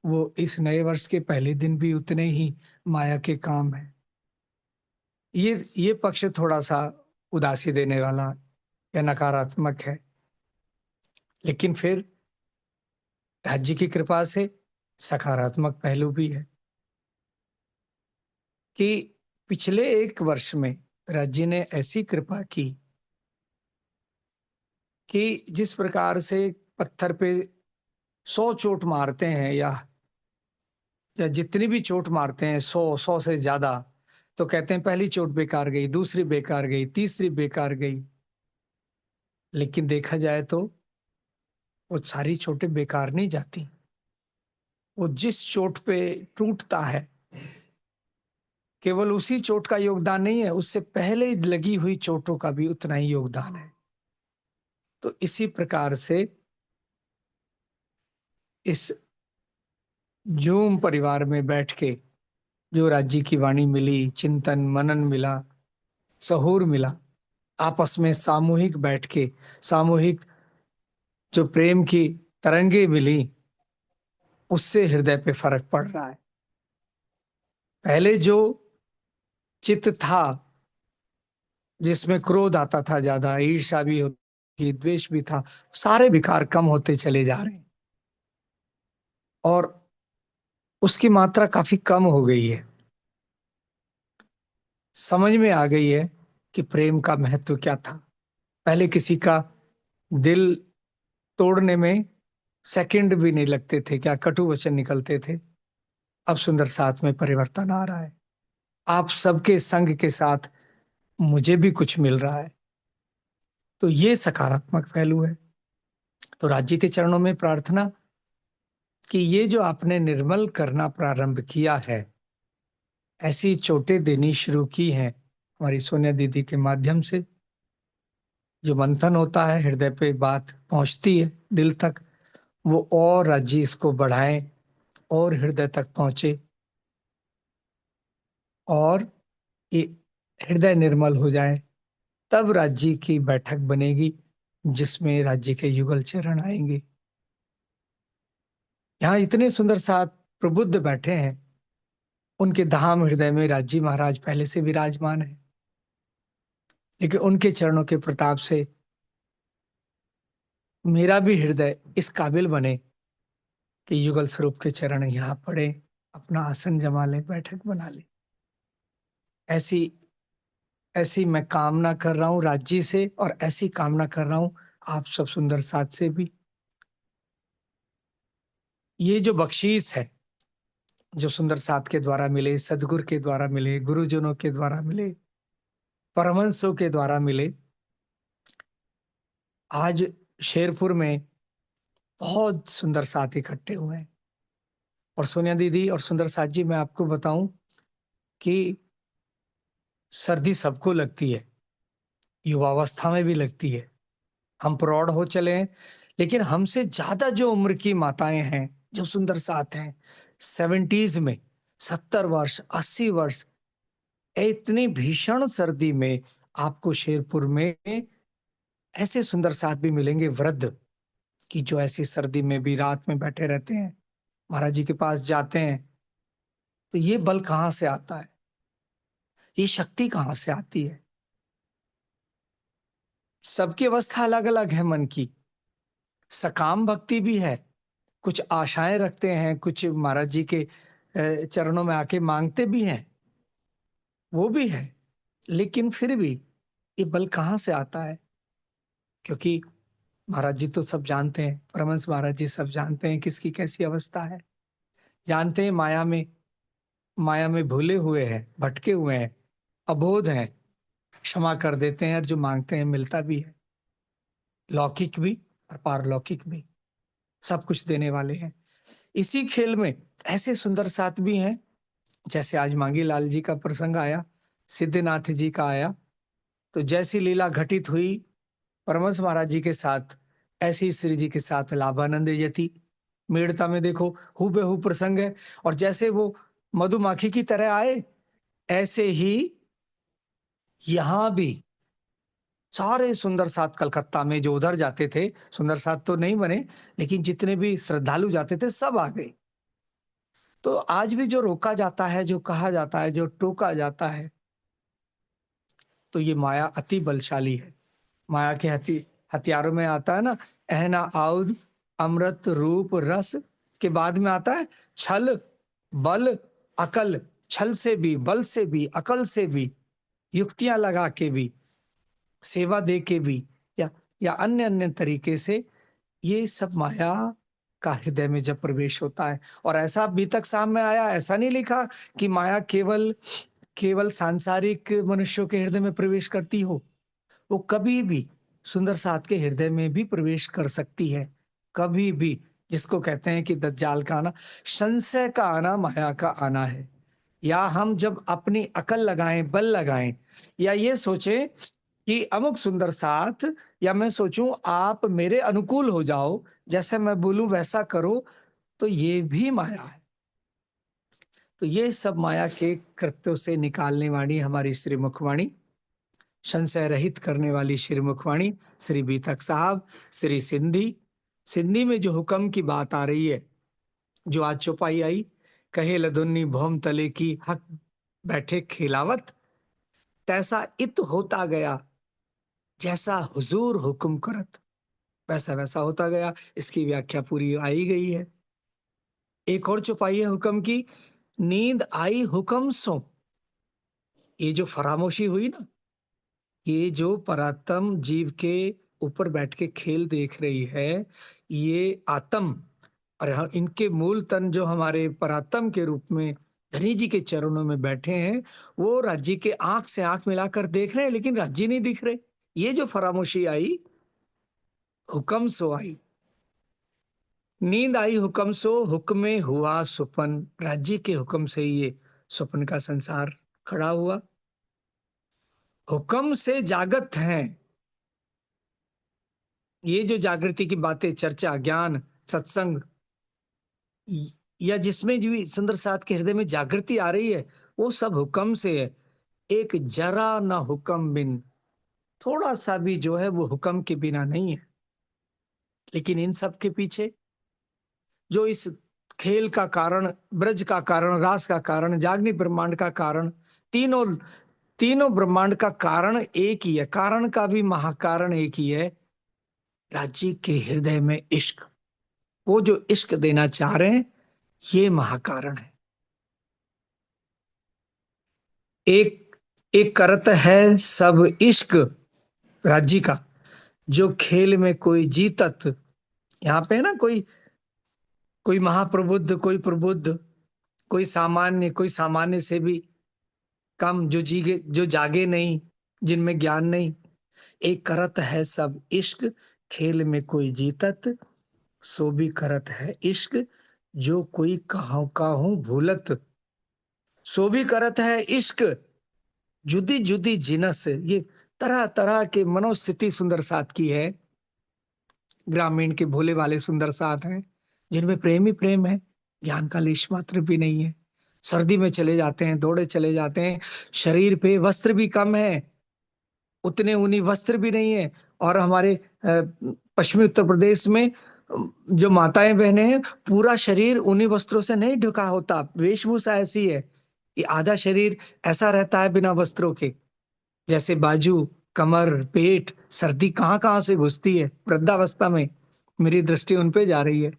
वो इस नए वर्ष के पहले दिन भी उतने ही माया के काम है। ये पक्ष थोड़ा सा उदासी देने वाला या नकारात्मक है। लेकिन फिर राज्य की कृपा से सकारात्मक पहलू भी है कि पिछले एक वर्ष में राज्य ने ऐसी कृपा की कि जिस प्रकार से पत्थर पे 100 चोट मारते हैं, या जितनी भी चोट मारते हैं, 100 से ज्यादा, तो कहते हैं पहली चोट बेकार गई, दूसरी बेकार गई, तीसरी बेकार गई। लेकिन देखा जाए तो वो सारी चोटें बेकार नहीं जाती। वो जिस चोट पे टूटता है, केवल उसी चोट का योगदान नहीं है, उससे पहले लगी हुई चोटों का भी उतना ही योगदान है। तो इसी प्रकार से इस जूम परिवार में बैठ के जो राज्य की वाणी मिली, चिंतन मनन मिला, सहूर मिला, आपस में सामूहिक बैठ के सामूहिक जो प्रेम की तरंगे मिली, उससे हृदय पे फर्क पड़ रहा है। पहले जो चित्त था, जिसमें क्रोध आता था, ज्यादा ईर्ष्या भी होती, द्वेष भी था, सारे विकार कम होते चले जा रहे हैं, और उसकी मात्रा काफी कम हो गई है। समझ में आ गई है कि प्रेम का महत्व क्या था। पहले किसी का दिल तोड़ने में सेकंड भी नहीं लगते थे, क्या कटु वचन निकलते थे। अब सुंदर साथ में परिवर्तन आ रहा है। आप सबके संग के साथ मुझे भी कुछ मिल रहा है, तो ये सकारात्मक पहलू है। तो राज्य के चरणों में प्रार्थना कि ये जो आपने निर्मल करना प्रारंभ किया है, ऐसी चोटें देनी शुरू की हैं हमारी सोनिया दीदी के माध्यम से, जो मंथन होता है, हृदय पे बात पहुंचती है दिल तक, वो और राज्य इसको बढ़ाएं और हृदय तक पहुंचे और ये हृदय निर्मल हो जाए, तब राज्य की बैठक बनेगी जिसमें राज्य के युगल चरण आएंगे। यहाँ इतने सुंदर सात प्रबुद्ध बैठे हैं, उनके धाम हृदय में राज्य महाराज पहले से विराजमान है, लेकिन उनके चरणों के प्रताप से मेरा भी हृदय इस काबिल बने कि युगल स्वरूप के चरण यहाँ पड़े, अपना आसन जमा ले, बैठक बना ले। ऐसी ऐसी मैं कामना कर रहा हूं राज्य से, और ऐसी कामना कर रहा हूं आप सब सुंदर साथ से भी। ये जो बख्शीश है, जो सुंदर साथ के द्वारा मिले, सदगुरु के द्वारा मिले, गुरुजनों के द्वारा मिले, परमहंसों के द्वारा मिले, आज शेरपुर में बहुत सुंदर साथ इकट्ठे हुए हैं। और सोनिया दीदी और सुंदर साथ जी, मैं आपको बताऊं कि सर्दी सबको लगती है, युवावस्था में भी लगती है, हम प्रौढ़ हो चले हैं, लेकिन हमसे ज्यादा जो उम्र की माताएं हैं, जो सुंदर साथ हैं, 70s में, 70 वर्ष, 80 वर्ष, इतनी भीषण सर्दी में आपको शेरपुर में ऐसे सुंदर साथ भी मिलेंगे, वृद्ध, कि जो ऐसी सर्दी में भी रात में बैठे रहते हैं, महाराज जी के पास जाते हैं। तो ये बल कहां से आता है, ये शक्ति कहां से आती है? सबकी अवस्था अलग अलग है मन की। सकाम भक्ति भी है, कुछ आशाएं रखते हैं, कुछ महाराज जी के चरणों में आके मांगते भी हैं, वो भी है। लेकिन फिर भी ये बल कहां से आता है? क्योंकि महाराज जी तो सब जानते हैं, परमहंस महाराज जी सब जानते हैं किसकी कैसी अवस्था है, जानते हैं माया में भूले हुए हैं, भटके हुए हैं, अबोध हैं, क्षमा कर देते हैं, और जो मांगते हैं मिलता भी है, लौकिक भी और पारलौकिक भी, सब कुछ देने वाले हैं। इसी खेल में ऐसे सुंदर साथ भी हैं, जैसे आज मांगी लाल जी का प्रसंग आया, सिद्धनाथ जी का आया, तो जैसी लीला घटित हुई परमहंस महाराज जी के साथ, ऐसी श्री जी के साथ लाभानंद यति मेड़ता में देखो हूबहू प्रसंग है। और जैसे वो मधुमाखी की तरह आए, ऐसे ही यहां भी सारे सुंदर साथ कलकत्ता में जो उधर जाते थे, सुंदर साथ तो नहीं बने, लेकिन जितने भी श्रद्धालु जाते थे सब आ गए। तो आज भी जो रोका जाता है, जो कहा जाता है, जो टोका जाता है, तो ये माया अति बलशाली है। माया के हथियारों में आता है ना, ऐना आउद अमृत रूप रस, के बाद में आता है छल बल अकल। छल से भी, बल से भी, अकल से भी, युक्तियां लगा के भी, सेवा दे के भी, या अन्य अन्य तरीके से, ये सब माया का हृदय में जब प्रवेश होता है। और ऐसा अभी तक सामने आया, ऐसा नहीं लिखा कि माया केवल केवल सांसारिक मनुष्यों के हृदय में प्रवेश करती हो, वो कभी भी सुंदर साथ के हृदय में भी प्रवेश कर सकती है, कभी भी। जिसको कहते हैं कि दज्जाल का आना, संशय का आना माया का आना है। या हम जब अपनी अकल लगाएं, बल लगाएं, या ये सोचें कि अमुक सुंदर साथ, या मैं सोचूं आप मेरे अनुकूल हो जाओ, जैसे मैं बोलूं वैसा करो, तो ये भी माया है। तो ये सब माया के कृत्यों से निकालने वाली हमारी श्री मुखवाणी, संशय रहित करने वाली श्री मुखवाणी, श्री बीतक साहब, श्री सिंधी। सिंधी में जो हुक्म की बात आ रही है, जो आज चौपाई आई, कहे लदुन्नी भौम तले की हक बैठे खिलावत, तैसा इत होता गया जैसा हुजूर हुक्म करत, वैसा वैसा होता गया। इसकी व्याख्या पूरी आई गई है। एक और चौपाई है हुक्म की, नींद आई हुक्म सो। ये जो फरामोशी हुई ना, ये जो परात्म जीव के ऊपर बैठ के खेल देख रही है, ये आत्म, और इनके मूल तन जो हमारे परात्म के रूप में धनी जी के चरणों में बैठे हैं, वो राज्य के आंख से आंख मिलाकर देख रहे हैं, लेकिन राज्य नहीं दिख रहे। ये जो फरामोशी आई, हुक्म सो आई, नींद आई हुक्म सो, हुक्मे हुआ सुपन। राज्य के हुक्म से ही ये स्वप्न का संसार खड़ा हुआ। हुक्म से जागत हैं। ये जो जागृति की बातें, चर्चा, ज्ञान, सत्संग, या जिसमें भी सुंदर साथ के हृदय में जागृति आ रही है, वो सब हुक्म से है। एक जरा ना हुक्म बिन, थोड़ा सा भी जो है वो हुक्म के बिना नहीं है। लेकिन इन सब के पीछे जो इस खेल का कारण, ब्रज का कारण, रास का कारण, जागनी ब्रह्मांड का कारण, तीनों तीनों ब्रह्मांड का कारण एक ही है। कारण का भी महाकारण एक ही है, राज्य के हृदय में इश्क। वो जो इश्क देना चाह रहे हैं, ये महाकारण है। एक एक करत है सब इश्क, राज्य का। जो खेल में कोई जीतत, यहाँ पे है ना, कोई कोई महाप्रबुद्ध, कोई प्रबुद्ध, कोई सामान्य, कोई सामान्य से भी कम, जो जागे नहीं, जिनमें ज्ञान नहीं। एक करत है सब इश्क, खेल में कोई जीतत, सो भी करत है इश्क, जो कोई कहां काहू भूलत। सो भी करत है इश्क, जुदी जुदी जिनस। ये तरह तरह के मनोस्थिति सुंदर साथ की है। ग्रामीण के भोले वाले सुंदर साथ हैं, जिनमें प्रेम ही प्रेम है, ज्ञान का लेश मात्र भी नहीं है। सर्दी में चले जाते हैं, दौड़े चले जाते हैं, शरीर पे वस्त्र भी कम है, उतने ऊनी वस्त्र भी नहीं है। और हमारे पश्चिमी उत्तर प्रदेश में जो माताएं बहनें हैं, पूरा शरीर ऊनी वस्त्रों से नहीं ढका होता। वेशभूषा ऐसी है कि आधा शरीर ऐसा रहता है बिना वस्त्रों के, जैसे बाजू, कमर, पेट, सर्दी कहाँ कहाँ से घुसती है वृद्धावस्था में। मेरी दृष्टि उन पे जा रही है।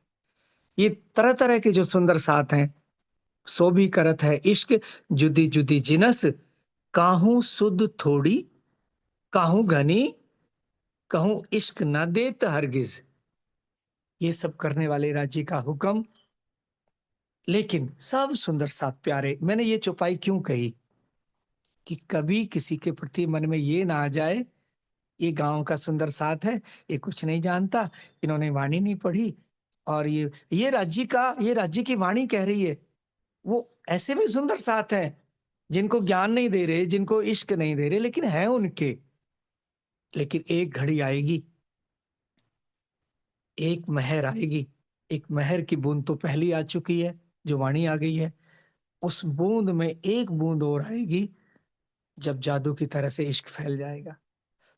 ये तरह तरह के जो सुंदर साथ हैं, सो भी करत है इश्क, जुदी जुदी जिनस। काहू सुध थोड़ी, काहू घनी, कहूं इश्क न देत हरगिज। ये सब करने वाले राज्य का हुक्म। लेकिन सब सुंदर साथ प्यारे, मैंने ये चौपाई क्यों कही कि कभी किसी के प्रति मन में ये ना आ जाए, ये गांव का सुंदर साथ है, ये कुछ नहीं जानता, इन्होंने वाणी नहीं पढ़ी, और ये राज्य की वाणी कह रही है। वो ऐसे भी सुंदर साथ हैं जिनको ज्ञान नहीं दे रहे, जिनको इश्क नहीं दे रहे, लेकिन है उनके। लेकिन एक घड़ी आएगी, एक महर आएगी। एक महर की बूंद तो पहली आ चुकी है, जो वाणी आ गई है। उस बूंद में एक बूंद और आएगी, जब जादू की तरह से इश्क फैल जाएगा।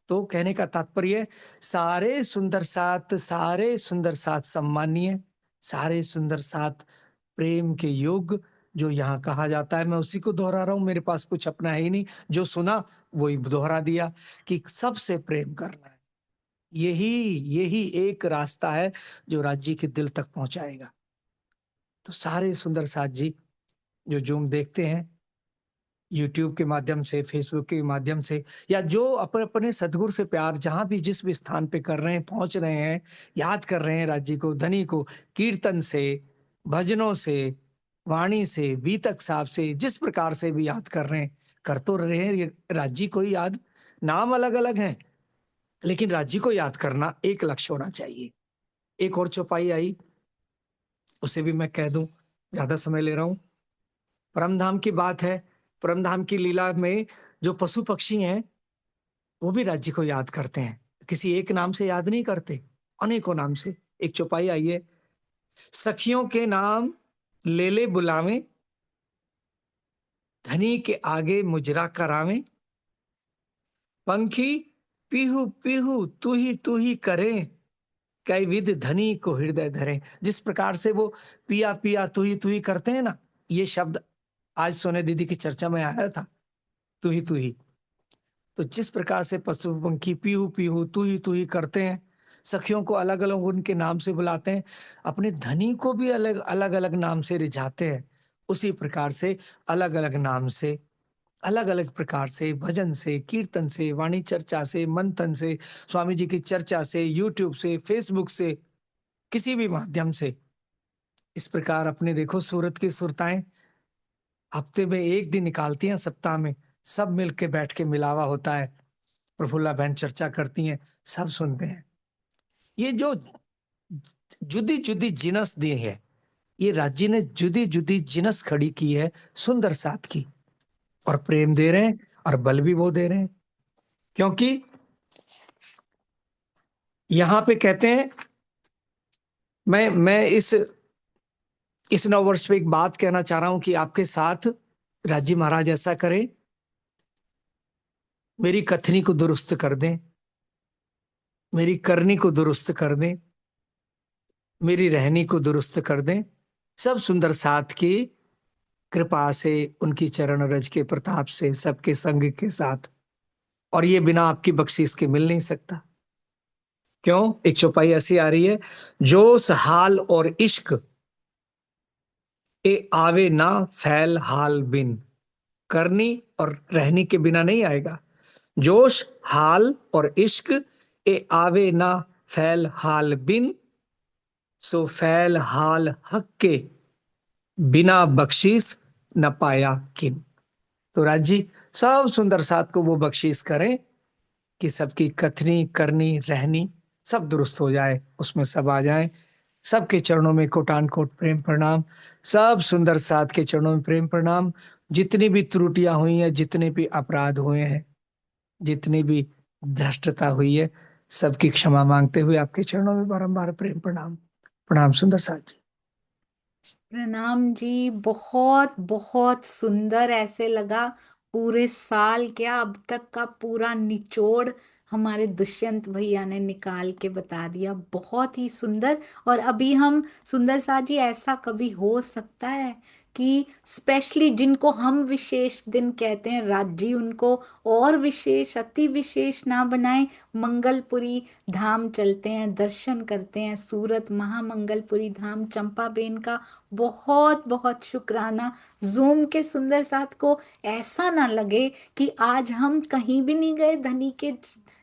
तो कहने का तात्पर्य, सारे सुंदर साथ सम्मानीय, सारे सुंदर साथ प्रेम के योग। जो यहाँ कहा जाता है, मैं उसी को दोहरा रहा हूं, मेरे पास कुछ अपना है ही नहीं, जो सुना वही दोहरा दिया कि सबसे प्रेम करना है। यही यही एक रास्ता है जो राज्य के दिल तक पहुंचाएगा। तो सारे सुंदर साथ जी जो जूम देखते हैं, यूट्यूब के माध्यम से, फेसबुक के माध्यम से, या जो अपने अपने सदगुरु से प्यार जहां भी जिस भी स्थान पे कर रहे हैं, पहुंच रहे हैं, याद कर रहे हैं राज्य को, धनी को, कीर्तन से, भजनों से, वाणी से, बीतक साहब से, जिस प्रकार से भी याद कर रहे हैं, कर तो रहे हैं ये राज्य को ही याद। नाम अलग अलग हैं, लेकिन राज्य को याद करना एक लक्ष्य होना चाहिए। एक और चौपाई आई, उसे भी मैं कह दूं, ज्यादा समय ले रहा हूं। परमधाम की बात है। परमधाम की लीला में जो पशु पक्षी हैं, वो भी राज्य को याद करते हैं। किसी एक नाम से याद नहीं करते, अनेकों नाम से। एक चौपाई आई है, सखियों के नाम ले ले बुलावे, धनी के आगे मुजरा करावे, पंखी पीहू पीहू तू ही करे, कई विध धनी को हृदय धरे। जिस प्रकार से वो पिया पिया तू ही करते हैं ना, ये शब्द आज सोने दीदी की चर्चा में आया था, तू ही। तो जिस प्रकार से पशु पंखी पीहू पीहू तू ही करते हैं, सखियों को अलग अलग उनके नाम से बुलाते हैं, अपने धनी को भी अलग अलग अलग नाम से रिझाते हैं, उसी प्रकार से अलग अलग नाम से, अलग अलग प्रकार से, भजन से, कीर्तन से, वाणी चर्चा से, मंथन से, स्वामी जी की चर्चा से, यूट्यूब से, फेसबुक से, किसी भी माध्यम से, इस प्रकार अपने देखो सूरत की सुरताएं हफ्ते में एक दिन निकालती हैं, सप्ताह में सब मिलके बैठ के मिलावा होता है, प्रफुल्ला बहन चर्चा करती हैं, सब सुनते हैं। ये जो जुदी जुदी जिनस दी है। ये राज्य ने जुदी जुदी जिनस खड़ी की है सुंदर साथ की, और प्रेम दे रहे हैं और बल भी वो दे रहे हैं। क्योंकि यहां पे कहते हैं, मैं इस नव वर्ष पे एक बात कहना चाह रहा हूं कि आपके साथ राज्य महाराज ऐसा करें, मेरी कथनी को दुरुस्त कर दें, मेरी करनी को दुरुस्त कर दें, मेरी रहनी को दुरुस्त कर दें, सब सुंदर साथ की कृपा से, उनकी चरण रज के प्रताप से, सबके संग के साथ। और ये बिना आपकी बख्शीश के मिल नहीं सकता। क्यों? एक चौपाई ऐसी आ रही है, जोश हाल और इश्क ए आवे ना फैल हाल बिन। करनी और रहनी के बिना नहीं आएगा। जोश हाल और इश्क ए आवे ना फैल हाल बिन, सो फैल हाल हक के बिना बख्शीश न पाया किन। तो राजी सब सुंदर साथ को वो बख्शीश करें कि सबकी कथनी करनी रहनी सब दुरुस्त हो जाए, उसमें सब आ जाए। सबके चरणों में कोटान कोट प्रेम प्रणाम। सब सुंदर साथ के चरणों में प्रेम प्रणाम। जितनी भी त्रुटियां हुई हैं, जितने भी अपराध हुए हैं, जितनी भी धृष्टता हुई है, सबकी क्षमा मांगते हुए आपके चरणों में बारंबार प्रेम प्रणाम। प्रणाम सुंदर साथ जी। प्रणाम जी। बहुत बहुत सुंदर ऐसे लगा। पूरे साल क्या, अब तक का पूरा निचोड़ हमारे दुष्यंत भैया ने निकाल के बता दिया। बहुत ही सुंदर। और अभी हम, सुंदर सा जी, ऐसा कभी हो सकता है कि स्पेशली जिनको हम विशेष दिन कहते हैं, राज्य उनको और विशेष, अति विशेष ना बनाए। मंगलपुरी धाम चलते हैं, दर्शन करते हैं, सूरत महामंगलपुरी धाम चंपा बेन का बहुत बहुत शुक्राना। जूम के सुंदर साथ को ऐसा ना लगे कि आज हम कहीं भी नहीं गए, धनी के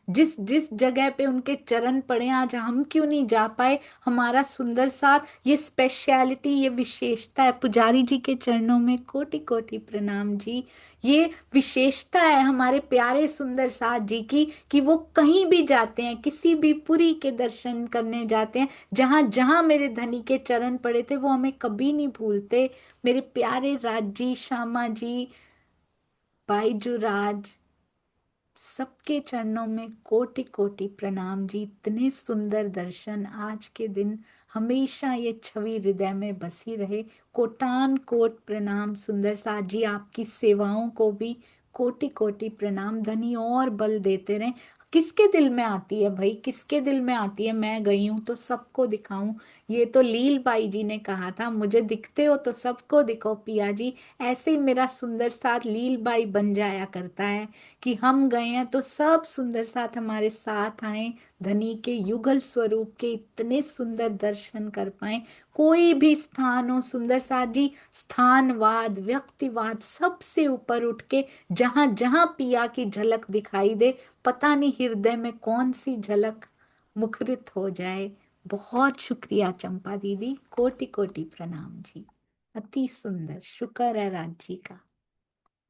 जिस जिस जगह पे उनके चरण पड़े आज हम क्यों नहीं जा पाए। हमारा सुंदर साथ, ये स्पेशलिटी, ये विशेषता है। पुजारी जी के चरणों में कोटि कोटि प्रणाम जी। ये विशेषता है हमारे प्यारे सुंदर साथ जी की, कि वो कहीं भी जाते हैं, किसी भी पुरी के दर्शन करने जाते हैं, जहां जहां मेरे धनी के चरण पड़े थे वो हमें कभी नहीं भूलते। मेरे प्यारे राज जी, श्यामा जी, बाईजू राज, सबके चरणों में कोटि कोटि प्रणाम जी। इतने सुंदर दर्शन आज के दिन, हमेशा ये छवि हृदय में बसी रहे। कोटान कोट प्रणाम सुंदर साथ जी। आपकी सेवाओं को भी कोटि कोटि प्रणाम। धनी और बल देते रहें। किसके दिल में आती है भाई, किसके दिल में आती है मैं गई हूं तो सबको दिखाऊं। ये तो लील बाई जी ने कहा था, मुझे दिखते हो तो सबको दिखो पिया जी। ऐसे ही मेरा सुंदर साथ लील बाई बन जाया करता है कि हम गए हैं तो सब सुंदर साथ हमारे साथ आए, धनी के युगल स्वरूप के इतने सुंदर दर्शन कर पाए। कोई भी स्थान हो सुंदर साथ जी, स्थानवाद व्यक्तिवाद सबसे ऊपर उठ के जहां जहां पिया की झलक दिखाई दे, पता नहीं हृदय में कौन सी झलक मुखरित हो जाए। बहुत शुक्रिया चंपा दीदी, कोटि कोटि प्रणाम जी। अति सुंदर, शुक्र है राज जी का।